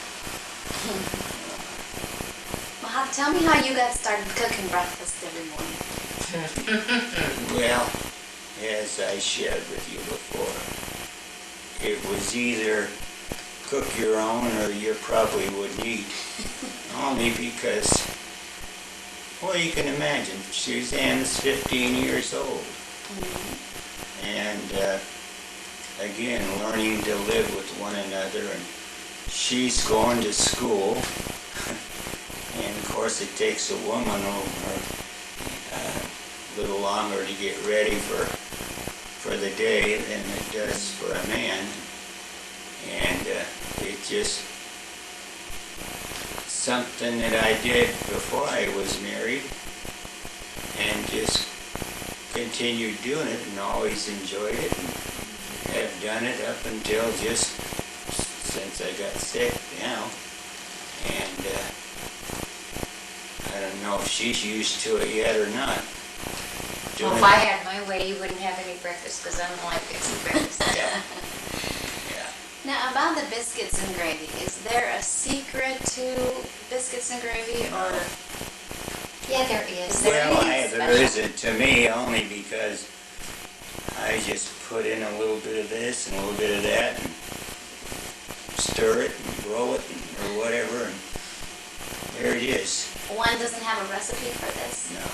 Well, tell me how you got started cooking breakfast every morning. Well, as I shared with you before, it was either cook your own or you probably wouldn't eat. Only because, well, you can imagine, Suzanne's 15 years old. And again, learning to live with one another, and she's going to school. And of course it takes a woman a little longer to get ready for the day than it does for a man. And it just something that I did before I was married, and just continued doing it and always enjoyed it, and have done it up until just since I got sick now. And I don't know if she's used to it yet or not. Well, if I had my way, you wouldn't have any breakfast because I don't like fixing breakfast. Yeah. Now, about the biscuits and gravy, is there a secret to biscuits and gravy, or Yeah, there is. Well, anything there isn't to me, only because I just put in a little bit of this and a little bit of that, and stir it and roll it or whatever, and there it is. one doesn't have a recipe for this? No.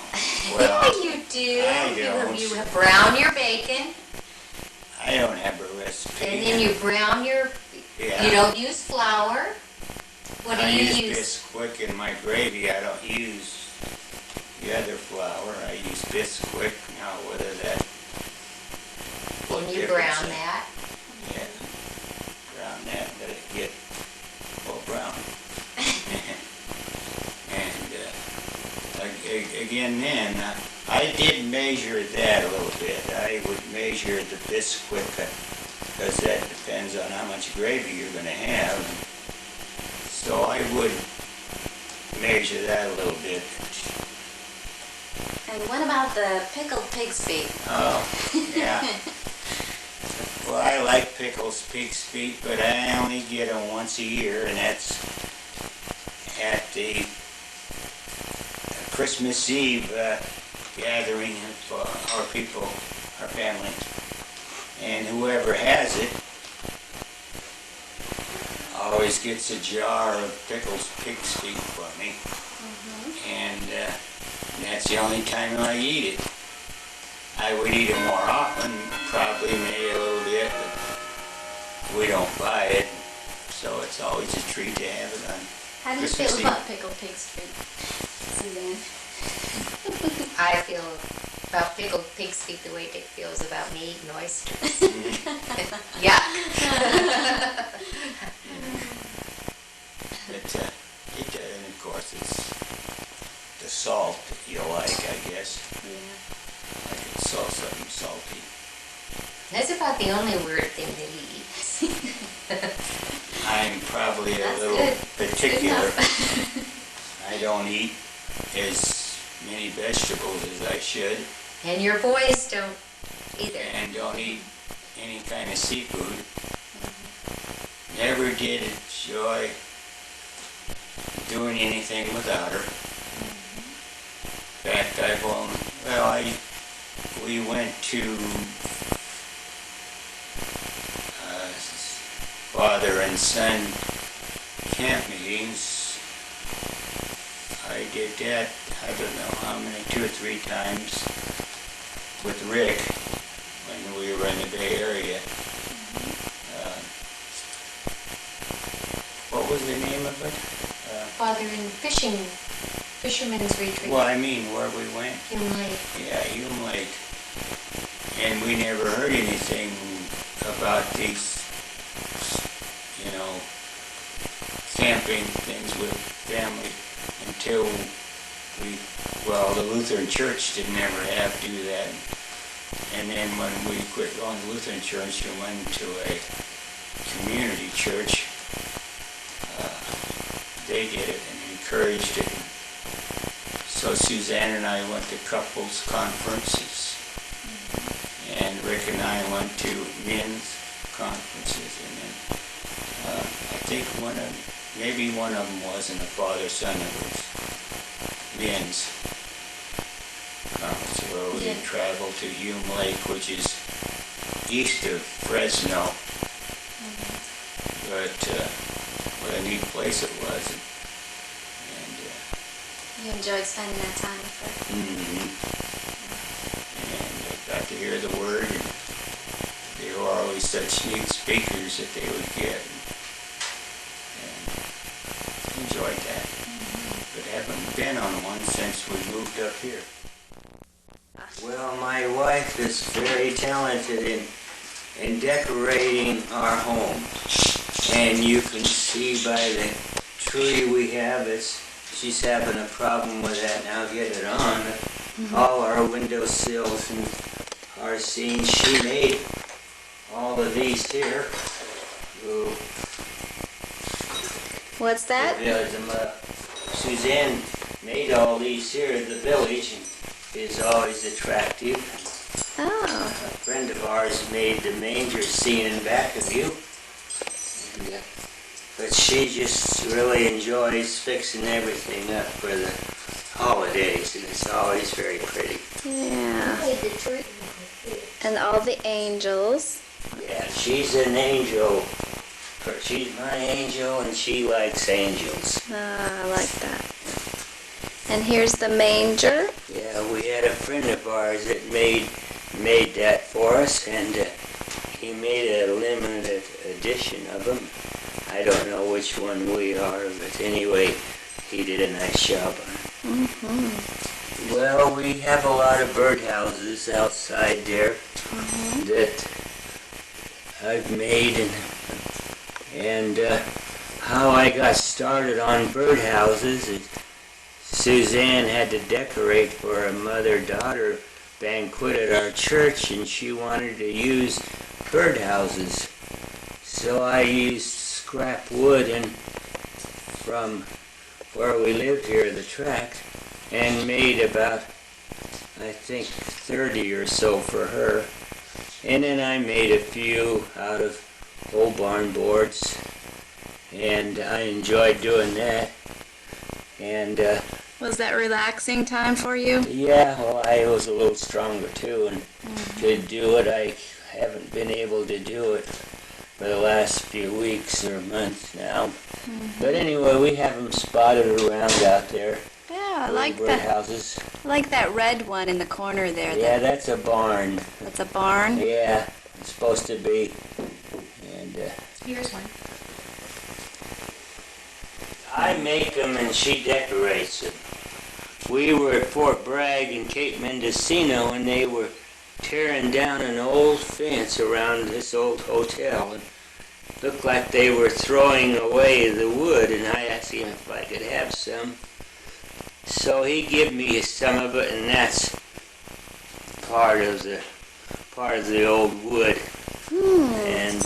Yeah, Well, you do. I don't. You brown your bacon, I don't have a recipe. and then you brown your. Yeah. You don't use flour. What do I you use use? Bisquick in my gravy. I don't use the other flour. I use Bisquick. Now, whether that... And you difference brown in- that. Yeah. Brown that, let it get brown. And again then, I did measure that a little bit. I would measure the Bisquick, because that depends on how much gravy you're going to have. So I would measure that a little bit. And what about the pickled pig's feet? Oh, yeah. Well, I like pickles, pig's feet, but I only get them once a year, and that's at the Christmas Eve gathering of our people, our family. And whoever has it always gets a jar of pickles, pig's feet for me. And that's the only time I eat it. I would eat it more often, probably maybe a little bit, but we don't buy it, so it's always a treat to have it on How do you Christmas feel Eve. about pickled pig's feet, Suzanne? I feel about pickled pig's feet the way Dick feels about me eating oysters. Yeah. And of course it's the salt that you like, I guess. Yeah. Like it's something salty. That's about the only weird thing that he eats. I'm probably a That's little good. particular. Good I don't eat as many vegetables as I should, And your boys don't either. and don't eat any kind of seafood. Never did enjoy doing anything without her. In fact, we went to father and son camp meetings. I did that, I don't know how many, 2 or 3 times with Rick when we were in the Bay Area. What was the name of it? Father in fisherman's retreat. Well, I mean, where we went. Hume Lake. Yeah, Hume Lake. And we never heard anything about these, camping things with family until the Lutheran Church didn't ever have to do that. And then when we quit going to Lutheran Church and went to a community church, they did it and encouraged it. So Suzanne and I went to couples conferences, and Rick and I went to men's conferences, and then I think maybe one of them wasn't a father-son, it was men's conference where we Yeah. traveled to Hume Lake, which is east of Fresno. But what a neat place it was. You enjoyed spending that time with her. And I got to hear the word, and they were always such neat speakers that they would get, and enjoyed that. But haven't been on one since we moved up here. Well, my wife is very talented in decorating our home, and you can see by the tree we have, she's having a problem with that now, get it on. All our windowsills and our scenes, she made all of these here. Ooh. What's that? Suzanne made all these here. The village is always attractive. Oh. A friend of ours made the manger scene in back of you. But she just really enjoys fixing everything up for the holidays, and it's always very pretty. Yeah. And all the angels. Yeah, she's an angel. She's my angel, and she likes angels. Ah, I like that. And here's the manger. Yeah, we had a friend of ours that made that for us, and he made a limited edition of them. I don't know which one we are, but anyway, he did a nice job on it. Well, we have a lot of birdhouses outside there that I've made, and how I got started on birdhouses is Suzanne had to decorate for a mother-daughter banquet at our church, and she wanted to use birdhouses. So I used scrap wood and from where we lived here, the tract, and made about, I think, 30 or so for her. And then I made a few out of old barn boards, and I enjoyed doing that. And Was that relaxing time for you? yeah, well, I was a little stronger too, and to do it, I haven't been able to do it for the last few weeks or months now. But anyway, we have them spotted around out there. Yeah, I like houses. I like that red one in the corner there. Yeah, that's a barn. That's a barn? Yeah, it's supposed to be. And Here's one. I make them and she decorates them. We were at Fort Bragg in Cape Mendocino, and they were tearing down an old fence around this old hotel. And looked like they were throwing away the wood, and I asked him if I could have some. So he gave me some of it, and that's part of the old wood. And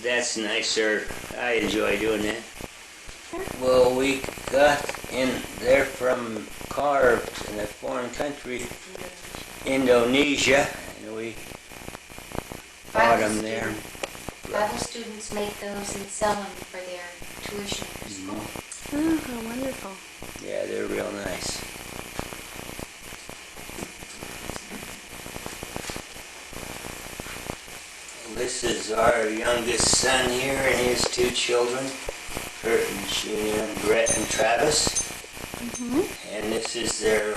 that's nicer. I enjoy doing that. Well, we got in there from carved in a foreign country, Indonesia, and we bought them there. Bible students make those and sell them for their tuition for school. Oh, how wonderful. Yeah, they're real nice. This is our youngest son here and his two children, Kurt and Junior, and Brett and Travis. And this is their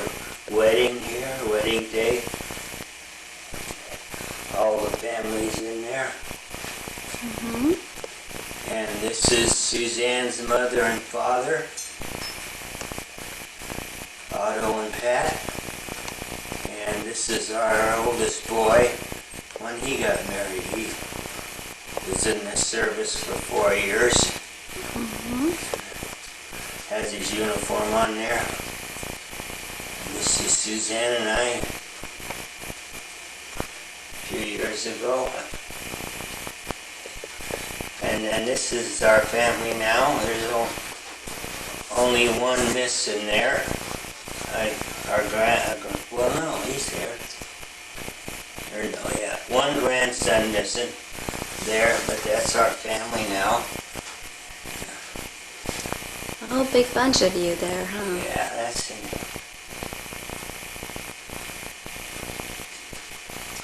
wedding here, wedding day. All the families in there. And this is Suzanne's mother and father, Otto and Pat. And this is our oldest boy when he got married. He was in the service for 4 years. Has his uniform on there. And this is Suzanne and I a few years ago. And then this is our family now. There's only one missing there. Well, no, he's there. Oh yeah, one grandson missing there, but that's our family now. A whole big bunch of you there, huh? Yeah, that's him.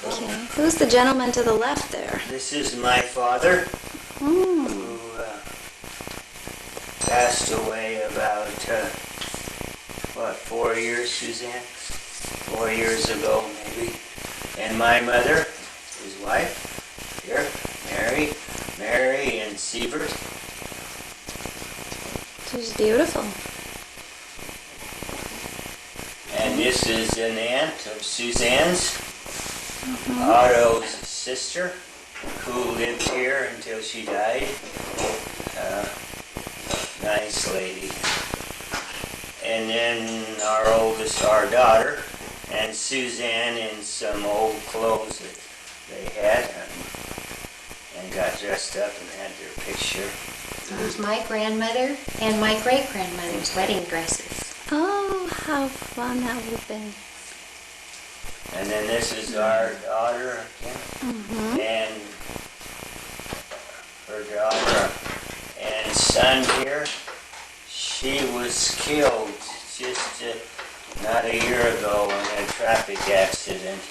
Okay. Who's the gentleman to the left there? This is my father, who passed away about, 4 years, Suzanne? 4 years ago, maybe. And my mother, his wife, here, Mary and Siebert. She's beautiful. And this is an aunt of Suzanne's, Otto's sister, who lived here until she died. Nice lady. And then our daughter, and Suzanne in some old clothes that they had, and got dressed up and had their picture. There's my grandmother and my great-grandmother's wedding dresses. Oh, how fun that would have been. And then this is our daughter again, and her daughter and son here. She was killed just not a year ago in a traffic accident.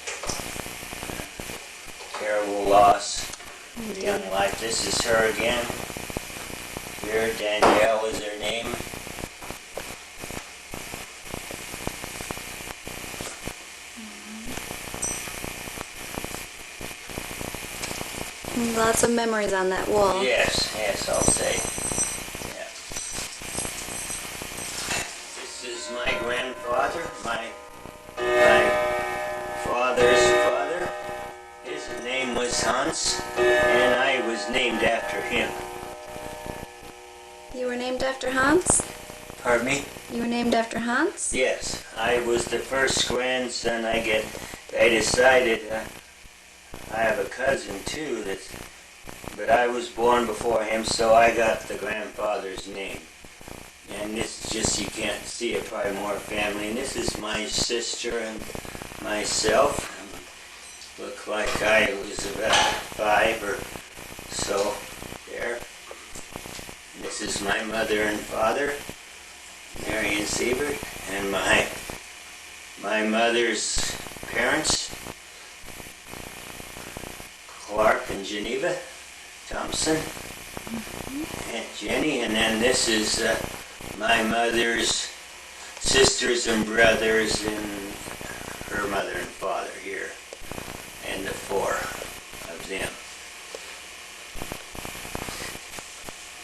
Terrible loss. Young life. This is her again. Here, Danielle is her name. Lots of memories on that wall. Yes, I'll say. Yeah. This is my grandfather, my father's father. His name was Hans, and I was named after him. You were named after Hans? Pardon me? You were named after Hans? Yes, I was the first grandson. I decided I have a cousin too, but I was born before him, so I got the grandfather's name. And this is just, you can't see it, probably more family. And this is my sister and myself. Look like I was about 5 or so there. This is my mother and father, Mary and Siebert, and my mother's parents, Clark and Geneva Thompson, Aunt Jenny, and then this is my mother's sisters and brothers and her mother and father here, and the 4 of them.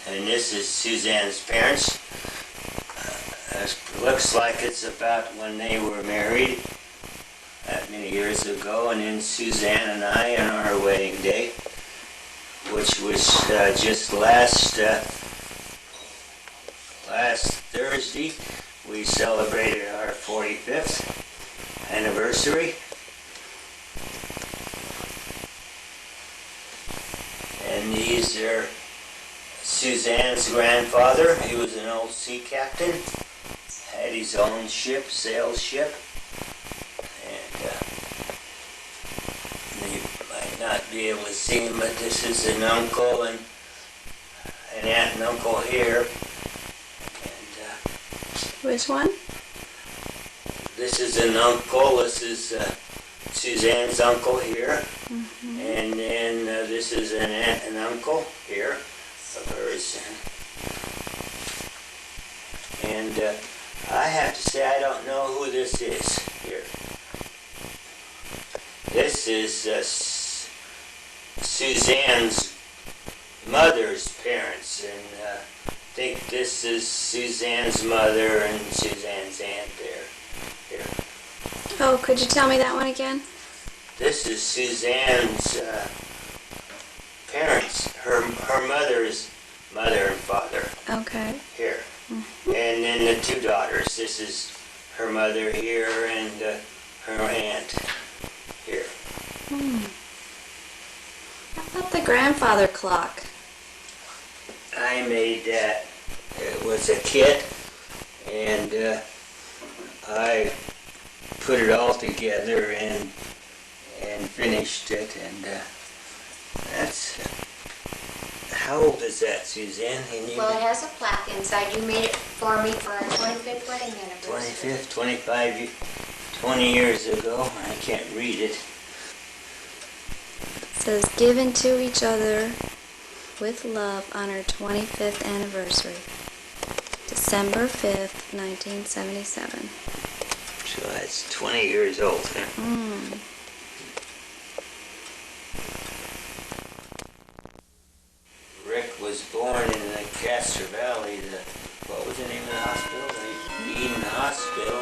And this is Suzanne's parents. Looks like it's about when they were married that many years ago, and then Suzanne and I on our wedding day, which was just last Thursday. We celebrated our 45th anniversary. And these are Suzanne's grandfather. He was an old sea captain, had his own ship, sail ship, and you might not be able to see him, but this is an uncle and an aunt and uncle here. Which one? This is an uncle. This is Suzanne's uncle here. Mm-hmm. And then this is an aunt and uncle here of hers. And I have to say, I don't know who this is here. This is Suzanne's mother's parents, and I think this is Suzanne's mother and Suzanne's aunt there. Here. Oh, could you tell me that one again? This is Suzanne's parents, her mother's mother and father. Okay. Here. Mm-hmm. And then the 2 daughters. This is her mother here and her aunt here. How about the grandfather clock? I made that. It was a kit, and I put it all together and finished it, and that's. How old is that, Suzanne? Well, it has a plaque inside. You made it for me for our 25th wedding anniversary. 25th, 20 years ago. I can't read it. It says, given to each other with love on our 25th anniversary, December 5th, 1977. So that's 20 years old, huh? Mm. Rick was born in the Castor Valley, what was the name of the hospital? The Eden Hospital.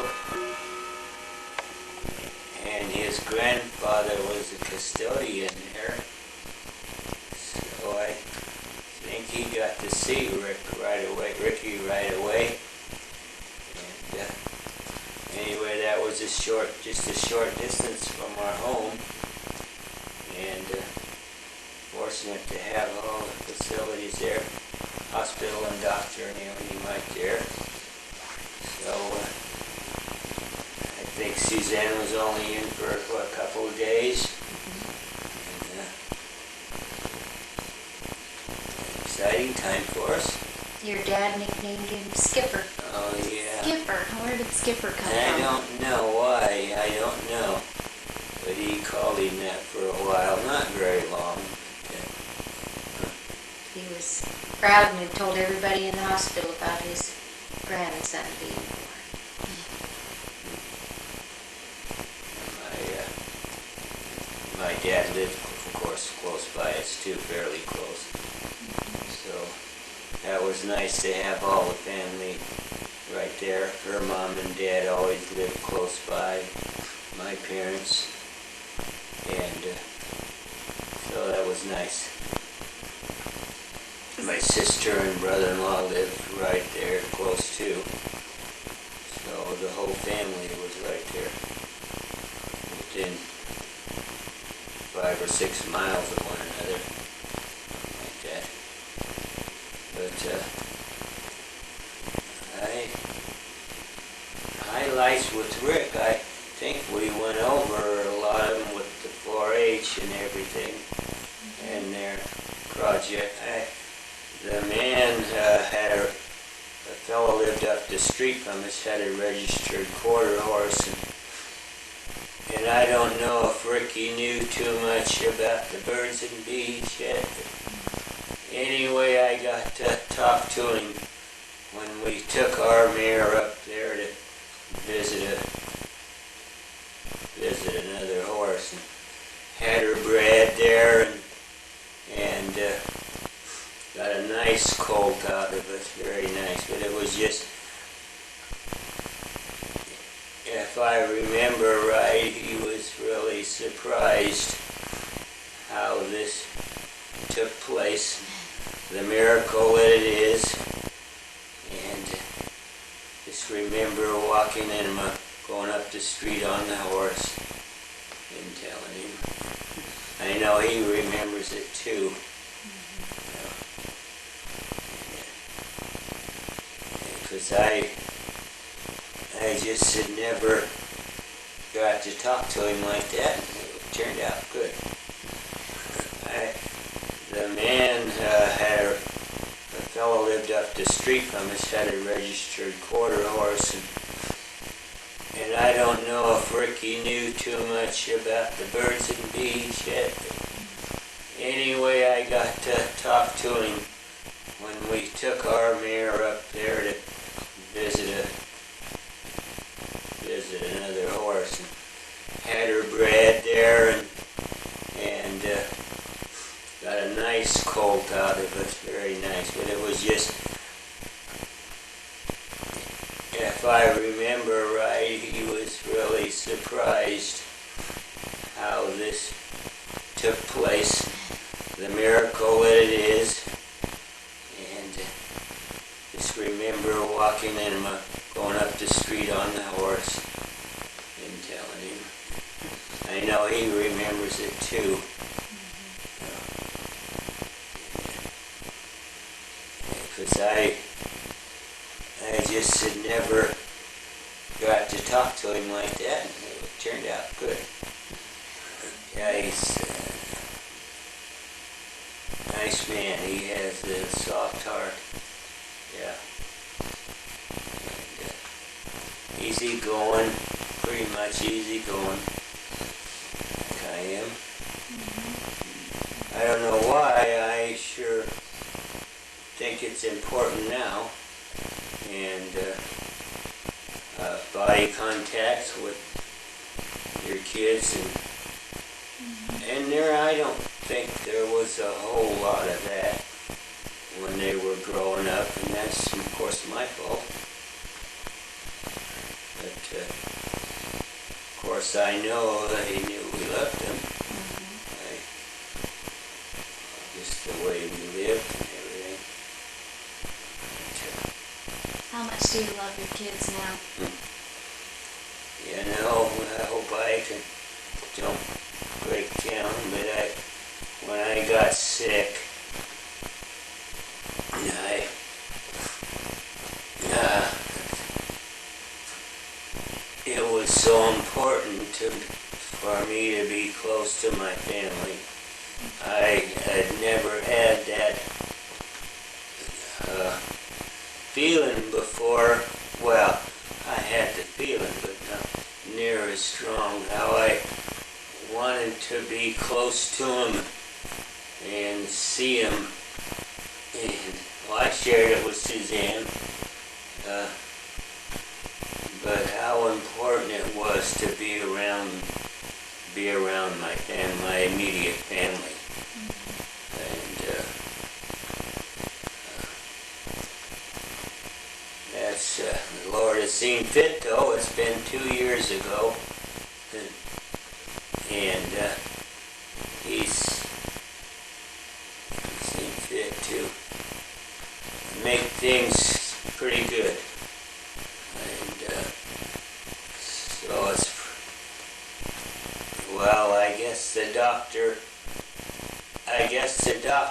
And his grandfather was a custodian there. So I think he got to see Ricky right away. And anyway, that was just a short distance from our home. And fortunate to have all the facilities there, hospital and doctor and everything right there. So I think Suzanne was only in for a couple of days. And, exciting time for us. Your dad nicknamed him Skipper. Oh yeah. Skipper. Where did Skipper come I from? don't know why. I don't know. But he called him that for a while, not very long. He was proud and had told everybody in the hospital about his grandson being born. My dad lived, of course, close by us too, fairly close. So that was nice to have all the family right there. Her mom and dad always lived close by, my parents, and so that was nice. My sister and brother-in-law lived right there close too. 6 miles of one another, like that. But highlights with Rick, I think we went over a lot of them with the 4-H and everything, and their project. The man had a fellow lived up the street from us, had a registered quarter horse, and I don't know if Ricky knew too much about the birds and bees yet. Anyway, I got to talk to him when we took our mare up there to visit another horse, and had her bred there, and got a nice colt out of it, very nice. But it was just, if I remember right, he was really surprised how this took place, the miracle that it is. And just remember walking in, going up the street on the horse and telling him. I know he remembers it too. Because I just had never got to talk to him like that, and it turned out good. The man had a fellow lived up the street from us, had a registered quarter horse, and I don't know if Ricky knew too much about the birds and bees yet. Anyway, I got to talk to him when we took our mare up there to visit another horse, and had her bred there, and got a nice colt out of it, very nice. But it was just, if I remember right, he was really surprised how this took place, the miracle that it is. And just remember walking in, going up the street on the horse and telling him. I know he remembers it too. Because I just had never got to talk to him like that, and it turned out good. Yeah, he's a nice man. He has a soft heart. Yeah. And, easy going, pretty much easy going. Like I am. I don't know why, I sure think it's important now, and body contacts with your kids, and there, I don't think there was a whole lot of that when they were growing up, and that's of course my fault. But of course I know that he knew we loved him. Just the way we lived and everything. How much do you love your kids now? You know, I hope I don't break down, but when I got sick, it was so important for me to be close to my family. I had never had that feeling before. Well, I had the feeling, but not near as strong. How I wanted to be close to him and see him. And well, I shared it with Suzanne. But how important it was to be around my family, my immediate family. And that's, the Lord has seen fit, though. It's been 2 years ago. And He's seen fit to make things pretty good. And so it's, well, I guess the doctor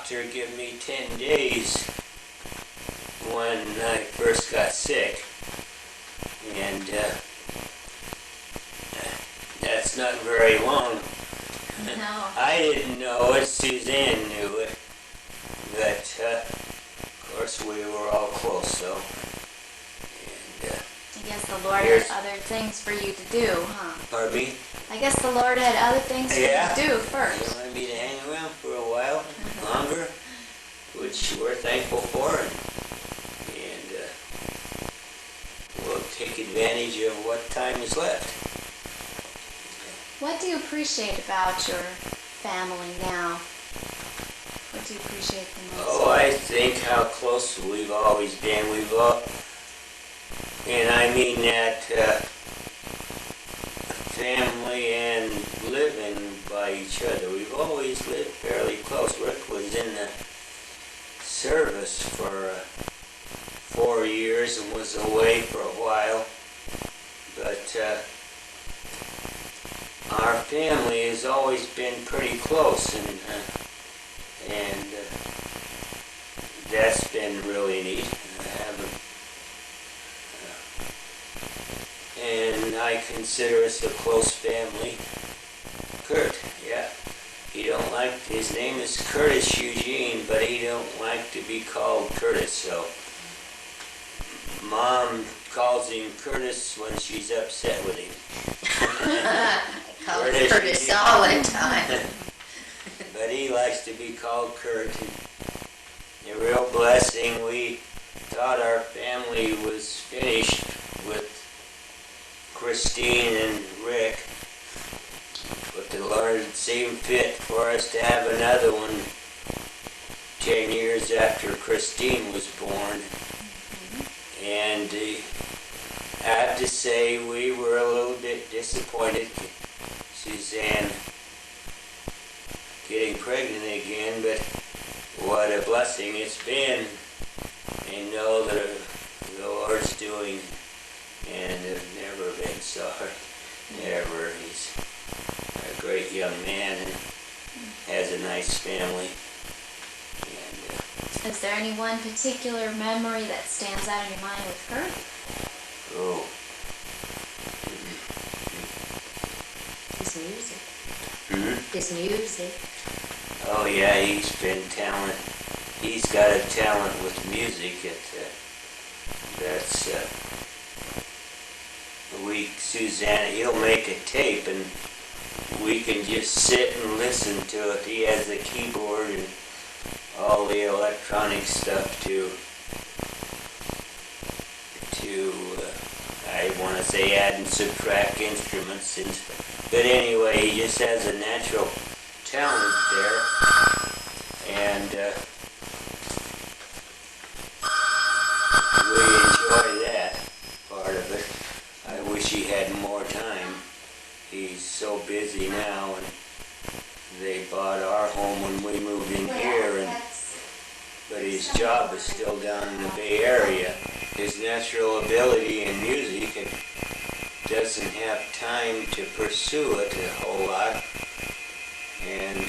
doctor give me 10 days when I first got sick. And that's not very long. No. I didn't know it, Suzanne knew it. But, of course, we were all close, so. And, I guess the Lord Here's- had other things for you to do, huh? pardon me? I guess the Lord had other things for Yeah. you to do You first. wanted me to hang around for a while longer, which we're thankful for, and we'll take advantage of what time is left. What do you appreciate about your family now? What do you appreciate the most? Oh, I think how close we've always been. We've all, and I mean that family and living by each other. We've always lived fairly close. Rick was in the service for 4 years and was away for a while. But our family has always been pretty close, and that's been really neat. And I consider us a close family. Kurt, yeah. He don't like, his name is Curtis Eugene, but he don't like to be called Curtis, so Mom calls him Curtis when she's upset with him. I call Curtis. Curtis all the time. But he likes to be called Kurt. And a real blessing. We thought our family was finished with Christine and Rick, but the Lord seemed fit for us to have another one 10 years after Christine was born. And I have to say we were a little bit disappointed, Suzanne getting pregnant again, but what a blessing it's been, and know that the Lord's doing, and have never been sorry, never. He's a great young man and has a nice family. And Is there any one particular memory that stands out in your mind with Kurt? oh, His music. hmm? His music. Oh yeah, he's been talent. He's got a talent with music. That's Susanna, he'll make a tape and we can just sit and listen to it. He has the keyboard and all the electronic stuff to I want to say add and subtract instruments and stuff. But anyway, he just has a natural talent there, and we enjoy that part of it. I wish he had more time. He's so busy now, and they bought our home when we moved in here, but his job is still down in the Bay Area. His natural ability in music, it doesn't have time to pursue it a whole lot, and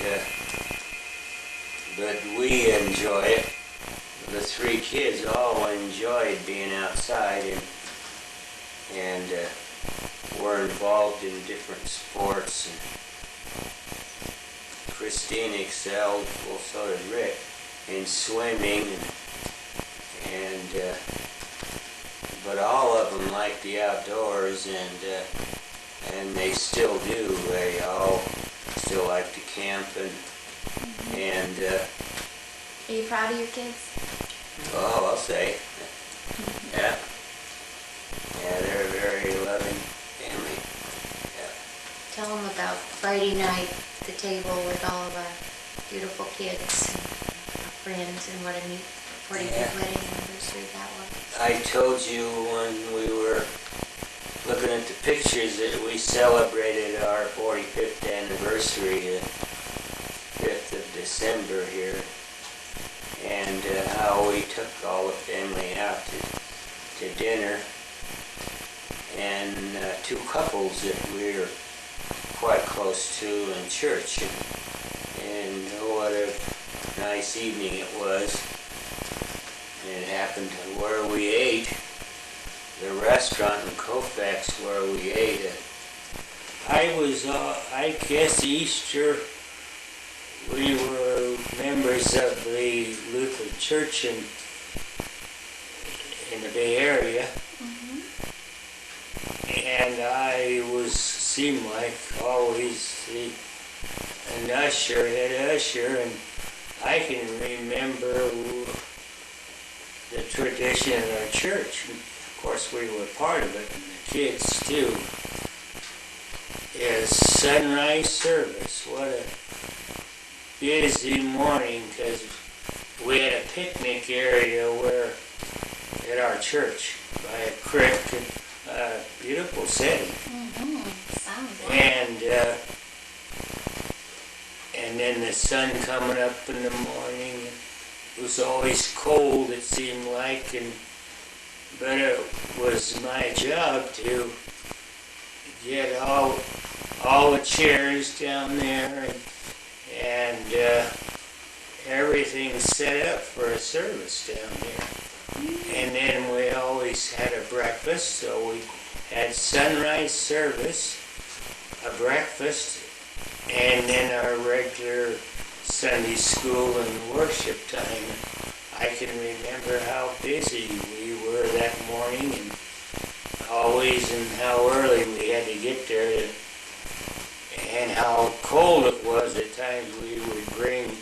but we enjoy it. The three kids all enjoyed being outside, and were involved in different sports. And Christine excelled, well, so did Rick, in swimming, and but all of them like the outdoors, and they still do. They all still like to camp, and Are you proud of your kids? oh, I'll say, yeah, they're a very loving family. Tell them about Friday night, the table with all of our beautiful kids and our friends, and what a neat 45th wedding anniversary that was. I told you when we were looking at the pictures that we celebrated our 45th anniversary, the 5th of December here, and how we took all the family out to dinner, and two couples that we were quite close to in church, and what a nice evening it was. And it happened to where we ate, the restaurant in Colfax where we ate it. I guess Easter, we were members of the Lutheran Church in the Bay Area. And I seemed like always an usher, head usher, and I can remember the tradition of our church. Of course, we were part of it, and the kids too. Is sunrise service. What a busy morning, because we had a picnic area at our church by a creek, a beautiful setting. Sounds like And then the sun coming up in the morning. It was always cold, it seemed like, but it was my job to get all the chairs down there and everything set up for a service down there. And then we always had a breakfast, so we had sunrise service, a breakfast, and then our regular Sunday school and worship time. I can remember how busy we were that morning and how early we had to get there and how cold it was at times. We would bring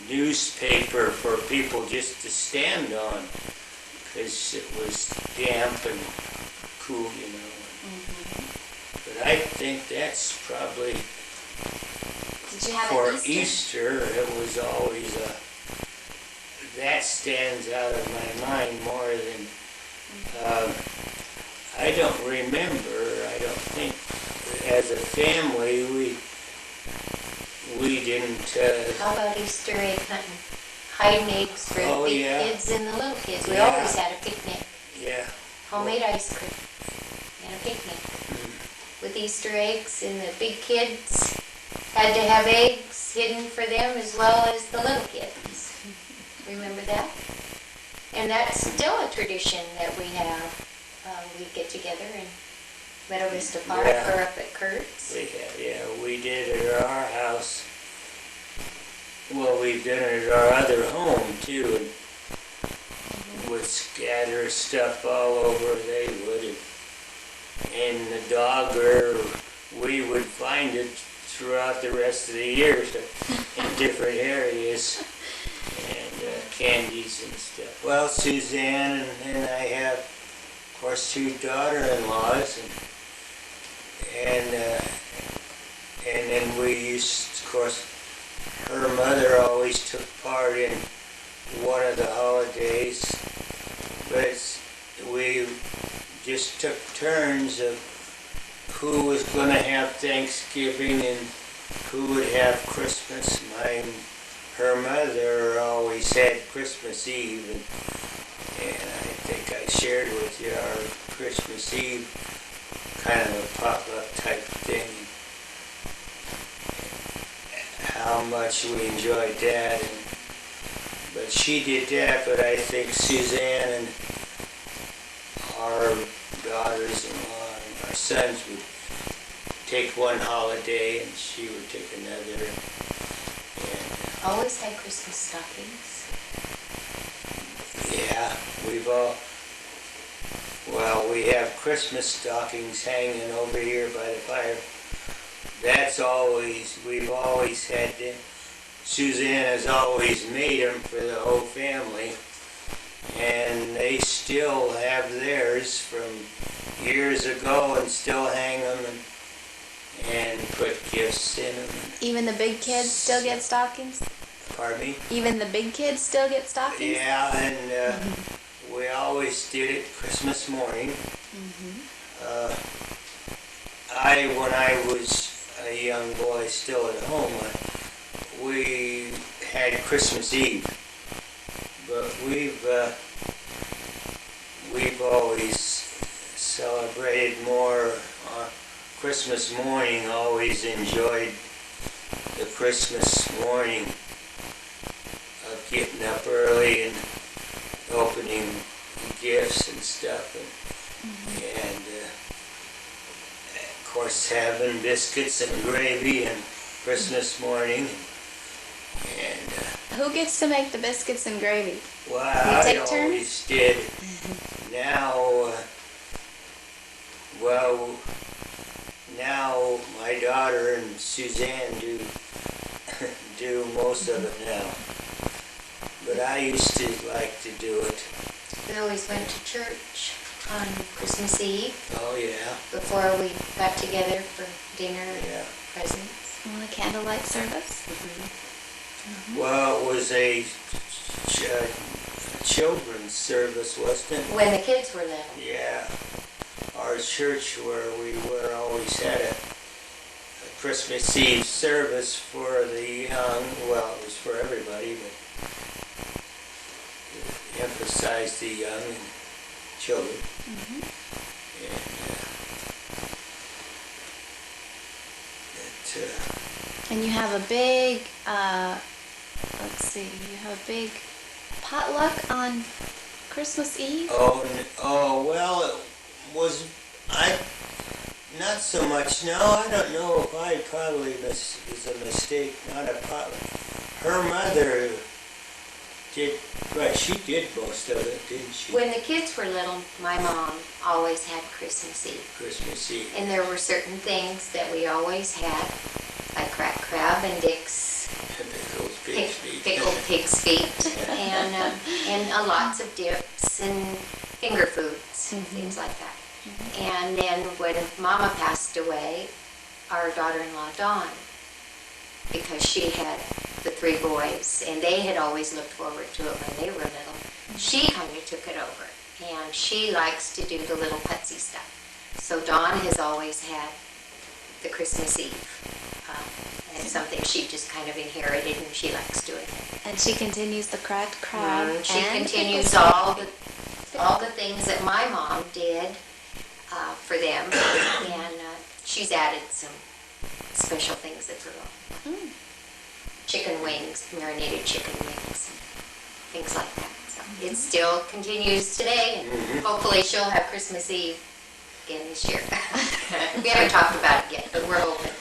newspaper for people just to stand on because it was damp and cool, But I think that's probably, Did you have for an Easter? Easter, it was always that stands out of my mind more than, I don't remember, I don't think, as a family, we didn't, How about Easter egg hunting? Hiding eggs for the big kids and the little kids. We always had a picnic. Yeah. Homemade ice cream and a picnic with Easter eggs, and the big kids had to have eggs hidden for them as well as the little kids. Remember that? And that's still a tradition that we have. We get together in Meadow Vista Park or up at Kurt's. We did it at our house. Well, we've done it at our other home too, and would scatter stuff all over, they would. And the dogger, we would find it throughout the rest of the year in different areas, and candies and stuff. Well, Suzanne and I have, of course, 2 daughter-in-laws, and then we used, of course, her mother always took part in one of the holidays, but we just took turns of who was going to have Thanksgiving and who would have Christmas. Her mother always had Christmas Eve, and I think I shared with you our Christmas Eve kind of a pop-up type thing. How much we enjoyed that, but she did that. But I think Suzanne and our daughters-in-law and our sons would take one holiday, and she would take another. And Always had Christmas stockings. yeah, we have Christmas stockings hanging over here by the fire. We've always had them. Suzanne has always made them for the whole family, and they still have theirs from years ago and still hang them and put gifts in them. Even the big kids still get stockings? Pardon me? Even the big kids still get stockings? Yeah, and we always did it Christmas morning. When I was a young boy still at home, we had Christmas Eve, but we've always celebrated more Christmas morning. Always enjoyed the Christmas morning, getting up early and opening gifts and stuff, and of course having biscuits and gravy and Christmas morning, and Who gets to make the biscuits and gravy? well, You I take turns? always did. Now, well, now my daughter and Suzanne do most of it now. But I used to like to do it. We always went to church on Christmas Eve Oh yeah, before we got together for dinner and yeah. presents. On a candlelight service? Well, it was a children's service, wasn't it? When the kids were little. Yeah. Our church where we were always had a Christmas Eve service for the young. Well, it was for everybody, but it emphasized the young and children. And And you have a big, let's see, you have a big potluck on Christmas Eve? well, it was, not so much. No, I don't know if I probably was a mistake, not a potluck. Her mother did, right, she did most of it, didn't she? When the kids were little, my mom always had Christmas Eve. Christmas Eve. And there were certain things that we always had, like cracked crab and Dick's Pickled pig's feet. pickled pig's feet, and lots of dips and finger foods, things like that. And then when Mama passed away, our daughter-in-law Dawn, because she had the 3 boys, and they had always looked forward to it when they were little, she kind of took it over, and she likes to do the little putsy stuff. So Dawn has always had the Christmas Eve. It's something she just kind of inherited, and she likes doing it. And she continues the cracked crab. She and continues pickles. all the things that my mom did for them, and she's added some special things that her own. Chicken wings, marinated chicken wings, things like that. So it still continues today, and hopefully she'll have Christmas Eve again this year. We haven't talked about it yet, but we're hoping.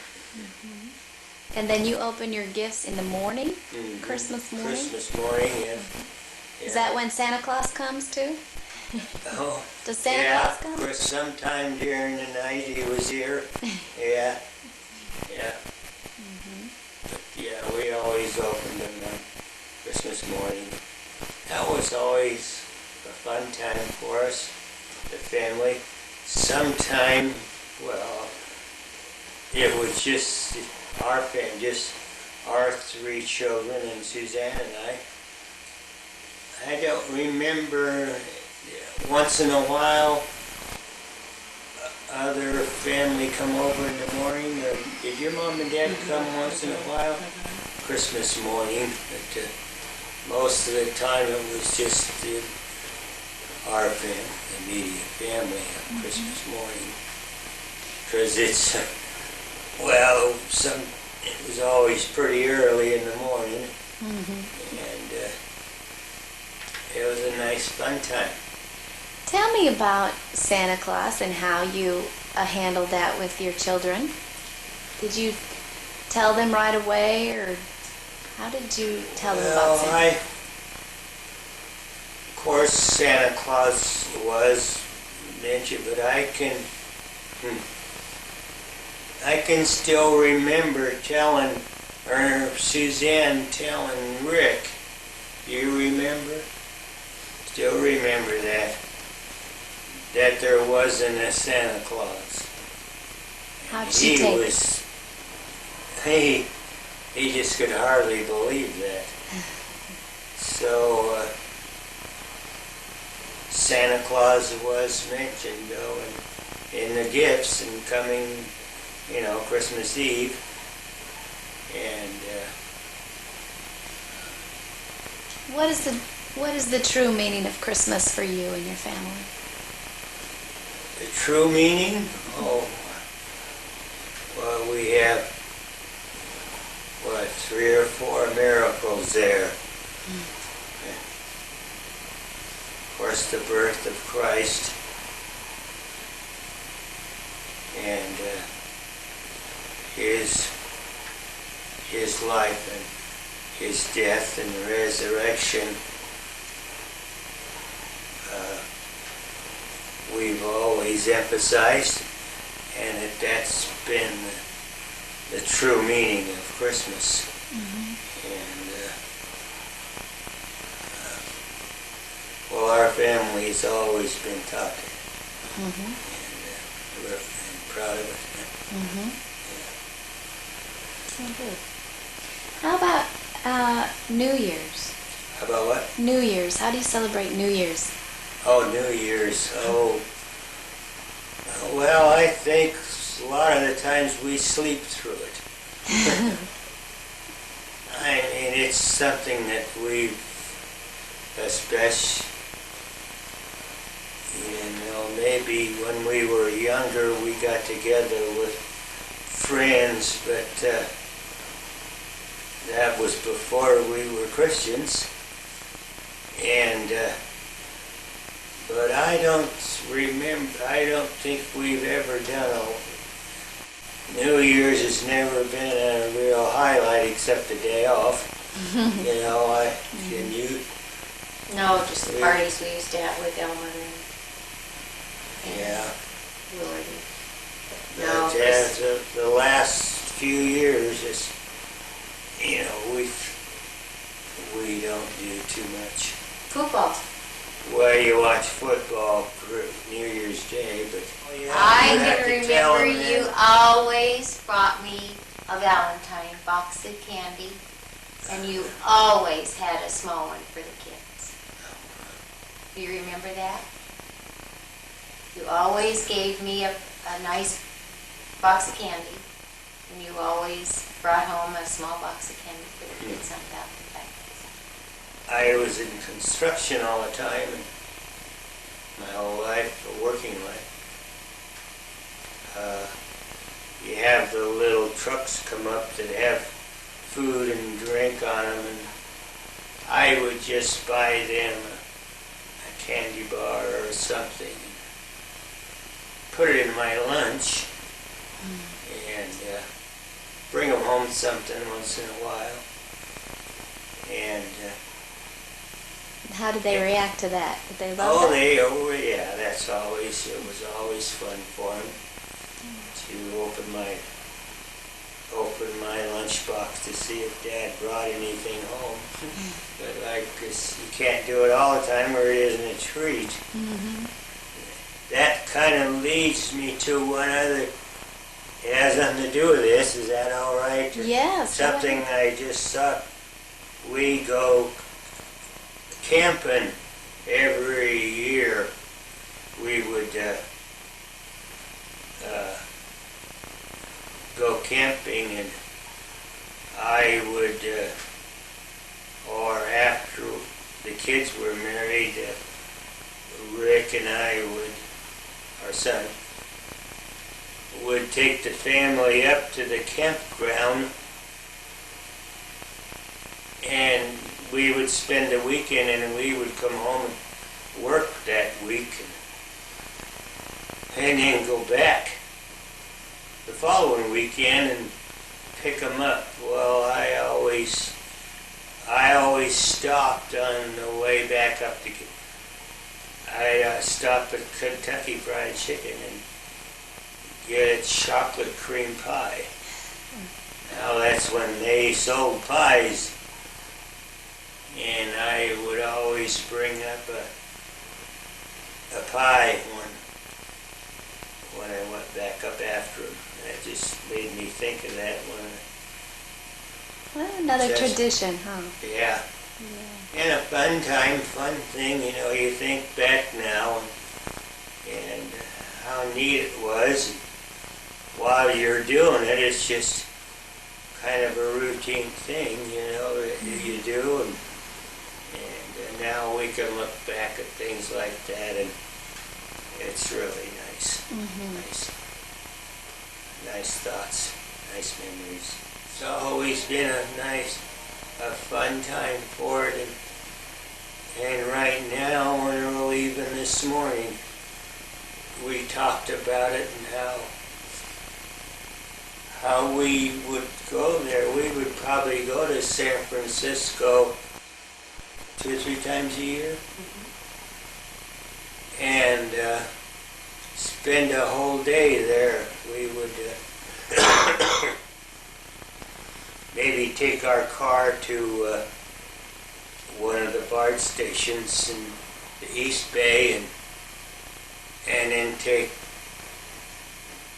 And then you open your gifts in the morning, Christmas morning? Christmas morning, yeah. Is that when Santa Claus comes too? Oh, Does Santa yeah, Claus come? of course, sometime during the night he was here. Yeah, yeah. But yeah, we always opened them on Christmas morning. That was always a fun time for us, the family. Sometime, well, it was just our family, just our 3 children and Suzanne and I don't remember. Once in a while, other family come over in the morning. Or did your mom and dad come once in a while? Christmas morning. But most of the time it was just our family, immediate family on Christmas morning. Because it's, well, it was always pretty early in the morning. And it was a nice fun time. Tell me about Santa Claus and how you handled that with your children. Did you tell them right away, or how did you tell them about Santa? Of course, Santa Claus was mentioned, but I can still remember Suzanne telling Rick. Do you remember? Still remember that there wasn't a Santa Claus. How'd she take it? He just could hardly believe that. So Santa Claus was mentioned though in the gifts and coming, Christmas Eve. And what is the true meaning of Christmas for you and your family? the true meaning? Oh, well, we have, 3 or 4 miracles there. course, the birth of Christ, and his life and his death and resurrection. We've always emphasized, and that's been the true meaning of Christmas. And well, our family's always been taught it, and we're proud of it. Oh, good. How about New Year's? How about what? New Year's. How do you celebrate New Year's? Oh, New Year's. Oh, well, I think a lot of the times we sleep through it. I mean, it's something that we've, especially, maybe when we were younger, we got together with friends, but that was before we were Christians. And but I don't think we've ever done a New Year's. Has never been a real highlight except the day off. Can you? No, just the parties we used to have with Elmer and Yeah. Lord. But the last few years, it's, we don't do too much. Football. Well, you watch football for New Year's Day, but I you have can to tell remember them you that. always brought me a Valentine box of candy, and you always had a small one for the kids. Do you remember that? You always gave me a nice box of candy, and you always brought home a small box of candy for the kids on Valentine's. I was in construction all the time, and my whole life, a working life. You have the little trucks come up that have food and drink on them, and I would just buy them a candy bar or something, and put it in my lunch, and bring them home something once in a while. And How did they react to that? Did they love that? it was always fun for them to open my lunchbox to see if Dad brought anything home. But because you can't do it all the time or it isn't a treat. That kind of leads me to one other, it has nothing to do with this, is that all right? Yes. Something I just thought, we go camping every year. We would go camping, and I would, or after the kids were married, Rick and I would, our son, would take the family up to the campground, and we would spend the weekend, and we would come home and work that week, and then go back the following weekend and pick them up. Well, I always stopped on the way back up to. I stopped at Kentucky Fried Chicken and get a chocolate cream pie. Now that's when they sold pies. And I would always bring up a pie when I went back up after him. That just made me think of that one. Well, another tradition, huh? Yeah. And a fun thing, you think back now and how neat it was. While you're doing it, it's just kind of a routine thing, that you do. And now we can look back at things like that, and it's really nice. Nice thoughts, nice memories. It's always been a fun time for it, And right now, when we were leaving this morning, we talked about it and how we would go there. We would probably go to San Francisco 2 or 3 times a year and spend a whole day there. We would maybe take our car to one of the BART stations in the East Bay and then take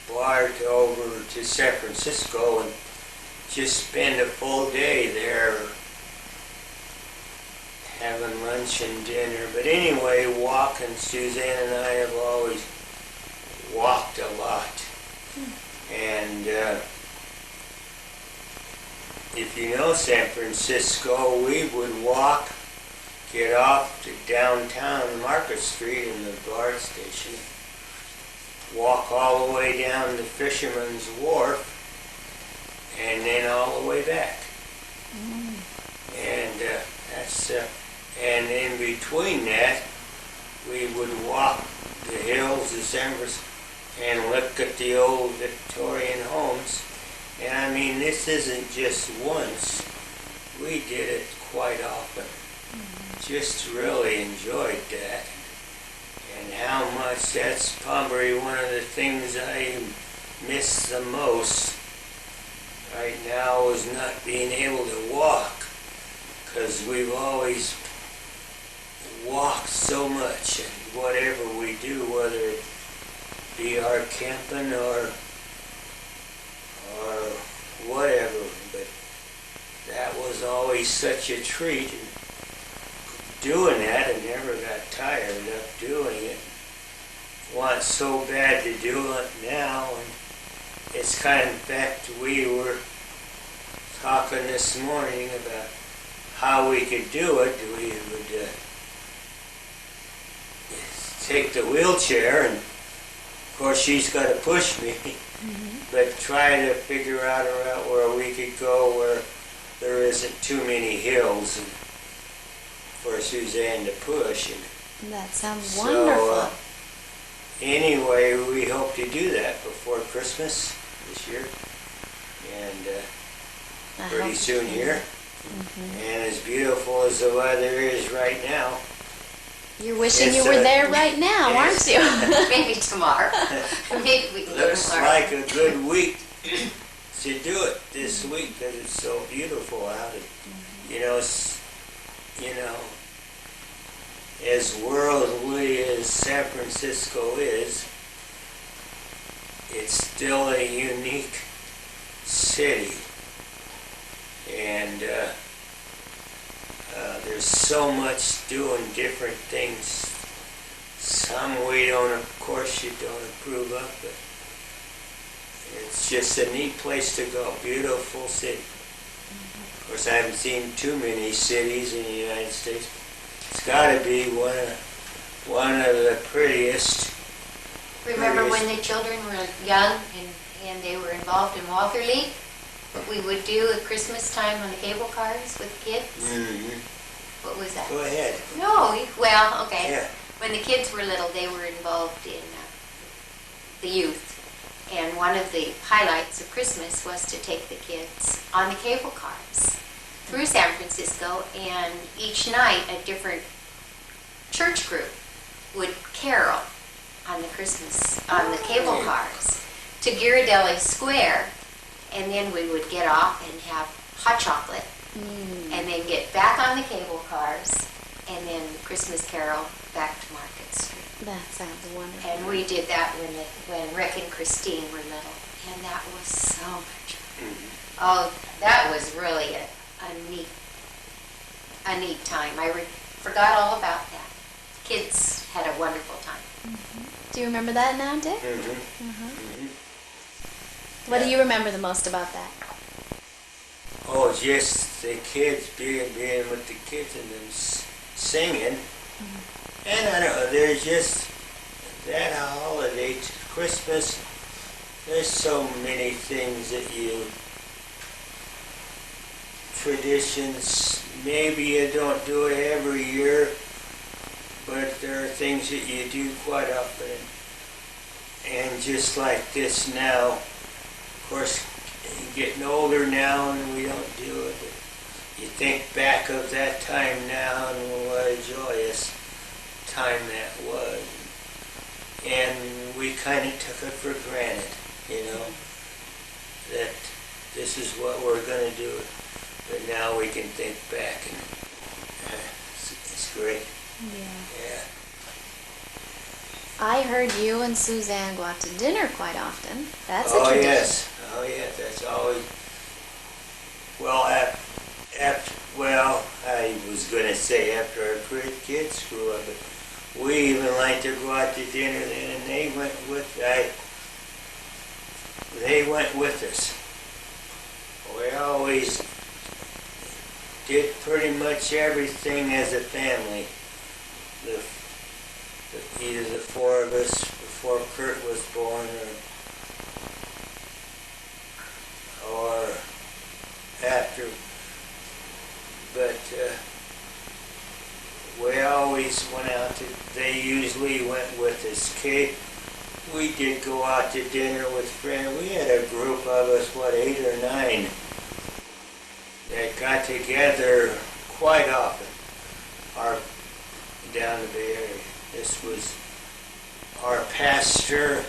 BART over to San Francisco and just spend a full day there having lunch and dinner. But anyway, walking, Suzanne and I have always walked a lot. And if you know San Francisco, we would walk, get off to downtown Market Street in the BART station, walk all the way down to Fisherman's Wharf, and then all the way back. And and in between that, we would walk the hills of San Francisco and look at the old Victorian homes. And I mean, this isn't just once. We did it quite often. Just really enjoyed that. And how much that's probably one of the things I miss the most right now is not being able to walk. Because we've always walked so much, and whatever we do, whether it be our camping or whatever, but that was always such a treat. And doing that, I never got tired of doing it. Want so bad to do it now, and it's kind of, in fact, we were talking this morning about how we could do it. We would take the wheelchair, and of course she's got to push me, but try to figure out a route where we could go where there isn't too many hills and for Suzanne to push. And That sounds so, wonderful. anyway, we hope to do that before Christmas this year, and I pretty hope soon so. here. And as beautiful as the weather is right now, You're wishing It's you were a- there right now, aren't you? Maybe tomorrow. Maybe we can go looks tomorrow. like a good week to do it this week because it's so beautiful out. You know, as worldly as San Francisco is, it's still a unique city. And there's so much doing different things. Some we don't, of course, you don't approve of, but it's just a neat place to go. Beautiful city. Of course, I haven't seen too many cities in the United States. It's got to be one of the prettiest. Remember when the children were young and they were involved in Walther League? What we would do at Christmas time on the cable cars with kids? What was that? Go ahead. No, well, okay. Yeah. When the kids were little, they were involved in the youth. And one of the highlights of Christmas was to take the kids on the cable cars through San Francisco, and each night a different church group would carol on the cable cars to Ghirardelli Square, and then we would get off and have hot chocolate, and then get back on the cable cars, and then Christmas carol back to Market Street. That sounds wonderful. And we did that when Rick and Christine were little, and that was so much fun. Oh, that was really a neat time. I forgot all about that. Kids had a wonderful time. Do you remember that now, Dick? What do you remember the most about that? Oh, just the kids being with the kids and them singing. And I don't know, there's just that holiday, Christmas, there's so many things that traditions maybe you don't do it every year, but there are things that you do quite often. And just like this now, of course, you're getting older now and we don't do it. But you think back of that time now and what a joyous time that was. And we kind of took it for granted, you know, that this is what we're going to do. But now we can think back and it's great. Yeah. I heard you and Suzanne go out to dinner quite often. That's a Oh tradition. yes, oh yes, that's always, well, I was going to say after our kids grew up, but we even liked to go out to dinner then, and they went with us. We always did pretty much everything as a family. Either the four of us before Kurt was born, or after. But we always went out to. They usually went with us. Kate, we did go out to dinner with friends. We had a group of us, 8 or 9, that got together quite often. Down the Bay Area. This was our pastor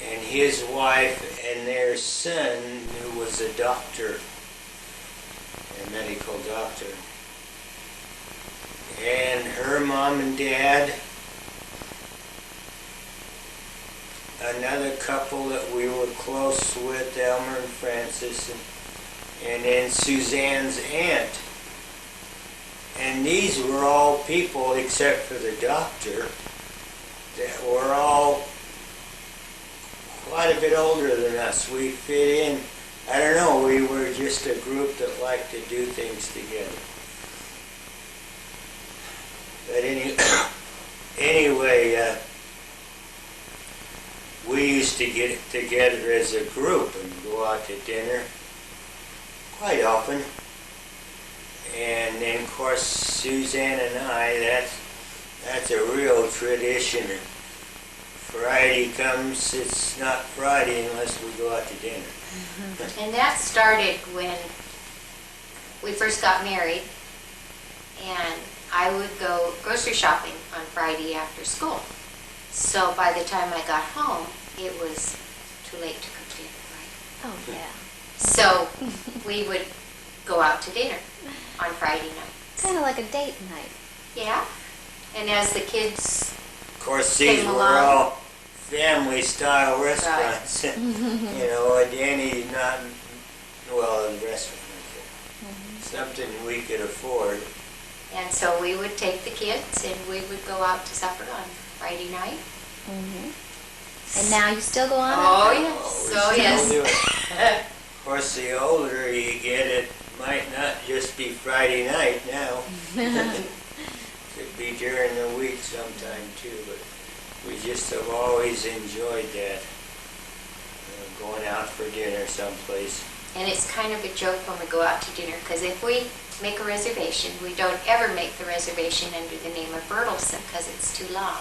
and his wife and their son, who was a doctor, a medical doctor. And her mom and dad, another couple that we were close with, Elmer and Francis, and then Suzanne's aunt. And these were all people, except for the doctor, that were all quite a bit older than us. We fit in, I don't know, we were just a group that liked to do things together. But anyway, we used to get together as a group and go out to dinner quite often. And then, of course, Suzanne and I, that's a real tradition. Friday comes, it's not Friday unless we go out to dinner. And that started when we first got married, and I would go grocery shopping on Friday after school. So by the time I got home, it was too late to cook dinner, right? Oh, yeah. So we would go out to dinner on Friday night. Kind of like a date night. Yeah. And as the kids, Of course, these Came were along. all family-style restaurants. You know, and Danny not, well, a restaurant. Something we could afford. and so we would take the kids and we would go out to supper on Friday night. And now you still go on? Oh, yes. We Oh, still yes. do it. Of course, the older you get, it might not just be Friday night now. Could be during the week sometime too, but we just have always enjoyed that, going out for dinner someplace. And it's kind of a joke when we go out to dinner, because if we make a reservation, we don't ever make the reservation under the name of Bertilson, because it's too long.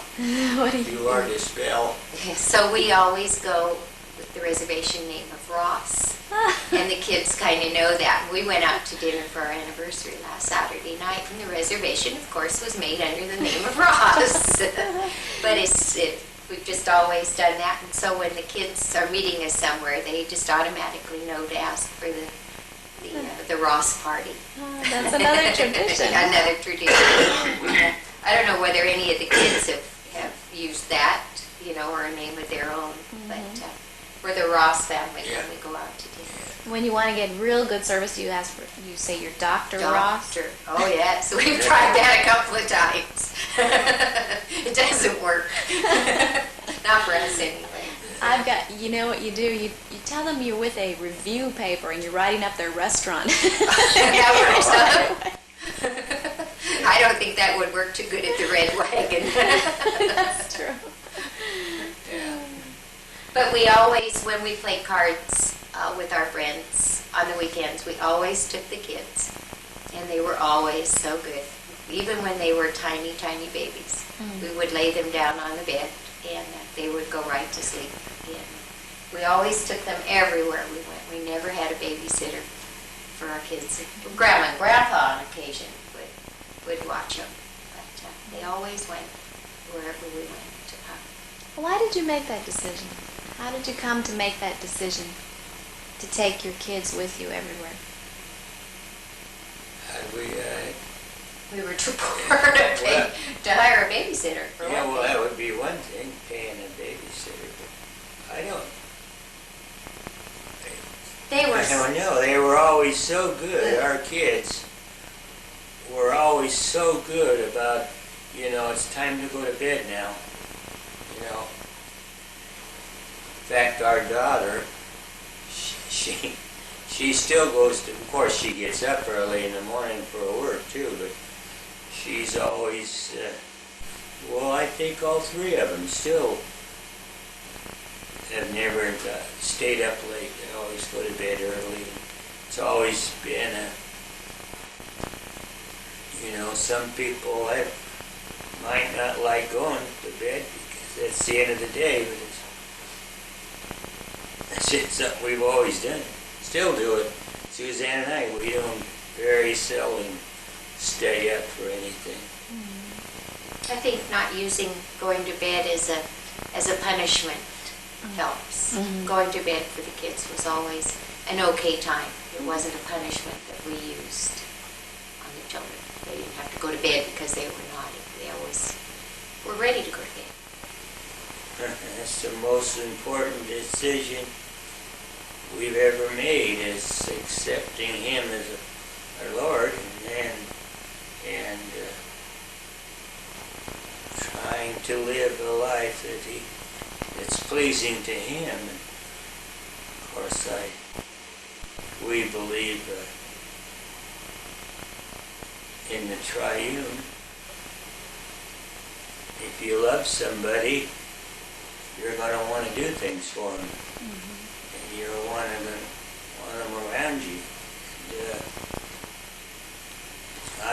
What do you Too hard to spell. So we always go with the reservation name of Ross. And the kids kind of know that. We went out to dinner for our anniversary last Saturday night, and the reservation, of course, was made under the name of Ross. But we've just always done that, and so when the kids are meeting us somewhere, they just automatically know to ask for the Ross party. Oh, that's another tradition. Another tradition. I don't know whether any of the kids have used that, or a name of their own, but we're the Ross family when we go out to dinner. When you want to get real good service, you say you're Dr. Ross. Doctor. Oh, yes. We've tried that a couple of times. It doesn't work. Not for us, anyway. I've got, you know what you do? You tell them you're with a review paper and you're writing up their restaurant. That works. I don't think that would work too good at the Red Wagon. That's true. But we always, when we played cards with our friends on the weekends, we always took the kids. And they were always so good. Even when they were tiny, tiny babies. We would lay them down on the bed and they would go right to sleep. And we always took them everywhere we went. We never had a babysitter for our kids. Grandma and Grandpa on occasion would watch them. But they always went wherever we went. Why did you make that decision? How did you come to make that decision to take your kids with you everywhere? We were too poor to hire a babysitter. For Yeah, one well, thing. that would be one thing, paying a babysitter, but I don't know. They were always so good. Our kids were always so good about, it's time to go to bed now. In fact, our daughter, she still goes to, of course she gets up early in the morning for work too, but she's always, I think all three of them still have never stayed up late. They always go to bed early. It's always been some people might not like going to bed because that's the end of the day, but it's just something we've always done. Still do it. Suzanne and I, we don't very seldom stay up for anything. I think not using going to bed as a punishment helps. Going to bed for the kids was always an okay time. It wasn't a punishment that we used on the children. They didn't have to go to bed because they were naughty. They always were ready to go to bed. That's the most important decision we've ever made, is accepting Him as our Lord and trying to live a life that's pleasing to Him. And of course, we believe in the triune. If you love somebody, you're going to want to do things for them. And you'll want them around you. And, I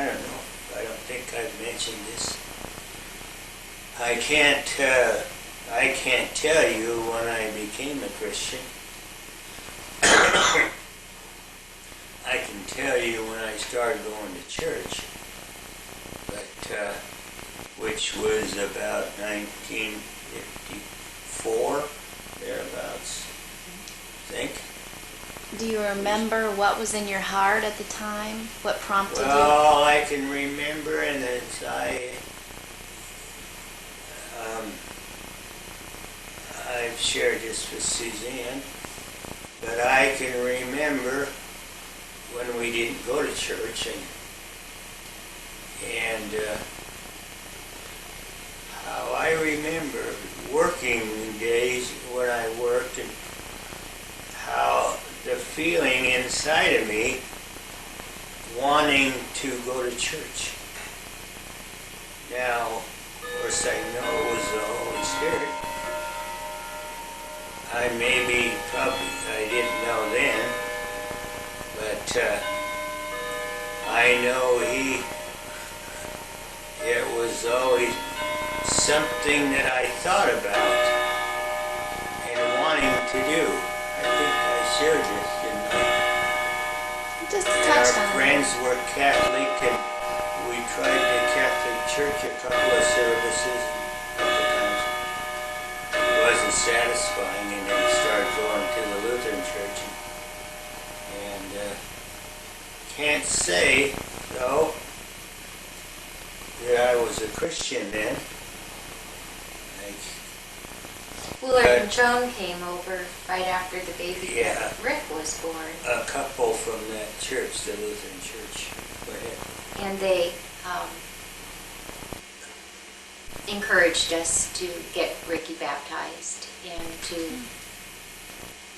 don't know. I don't think I've mentioned this. I can't tell you when I became a Christian. I can tell you when I started going to church, but which was about 1954, thereabouts, I think. Do you remember what was in your heart at the time? What prompted you? Well, I can remember, and I've shared this with Suzanne, but I can remember when we didn't go to church, and how I remember working days when I worked, and how the feeling inside of me wanting to go to church. Now, of course, I know it was the Holy Spirit. I didn't know then, but I know it was always something that I thought about and wanting to do. I think I shared this, didn't I? Just And touched our on it. friends were Catholic, and we tried the Catholic Church a couple of services, a couple times. It wasn't satisfying, and then started going to the Lutheran Church. And can't say, though, that I was a Christian then. Willard and Joan came over right after the baby Yeah. Rick was born. A couple from that church, the Lutheran Church. Go ahead. And they encouraged us to get Ricky baptized and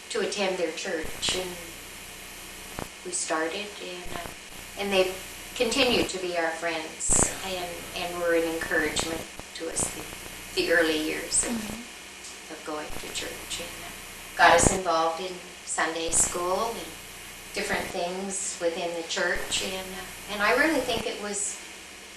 to attend their church, and we started, and they continued to be our friends and were an encouragement to us the early years of going to church, and got us involved in Sunday school, and different things within the church, and I really think it was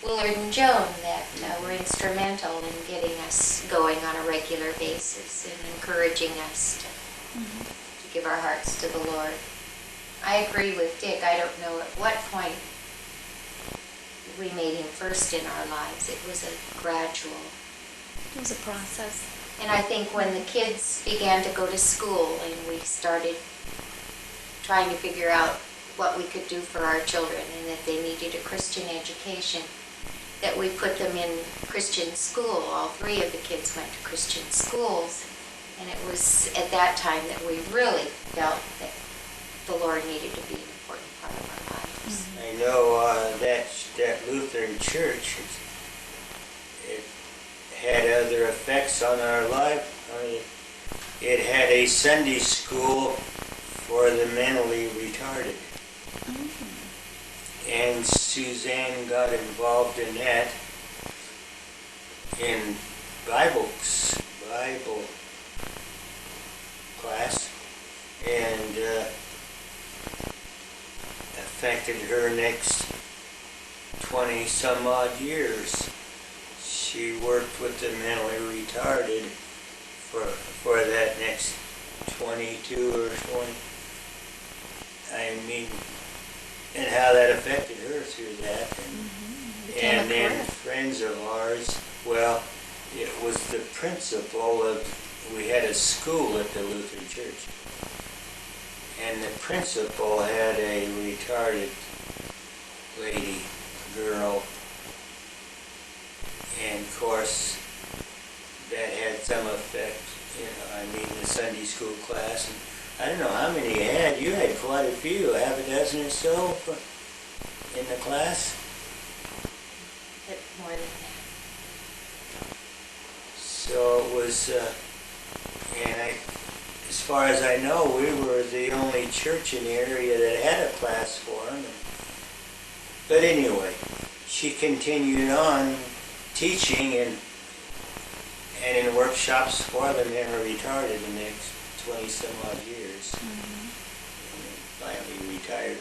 Willard and Joan that were instrumental in getting us going on a regular basis and encouraging us to give our hearts to the Lord. I agree with Dick. I don't know at what point we made him first in our lives. It was a gradual. It was a process. And I think when the kids began to go to school and we started trying to figure out what we could do for our children and that they needed a Christian education, that we put them in Christian school. All three of the kids went to Christian schools. And it was at that time that we really felt that the Lord needed to be an important part of our lives. I know that Lutheran church, it had other effects on our life. It had a Sunday school for the mentally retarded. And Suzanne got involved in that in Bible class, and affected her next 20 some odd years. She worked with the mentally retarded for that next 22 or 20. I mean, and how that affected her through that. And then friends of ours, well, it was the principal of, we had a school at the Lutheran church, and the principal had a retarded lady, girl, and of course that had some effect, I mean the Sunday school class, and I don't know how many you had. You had quite a few, half a dozen or so in the class. But more than that. So it was, as far as I know, we were the only church in the area that had a class for them. But anyway, she continued on teaching and in workshops for the mentally retarded the next 20 some odd years. And then finally retired.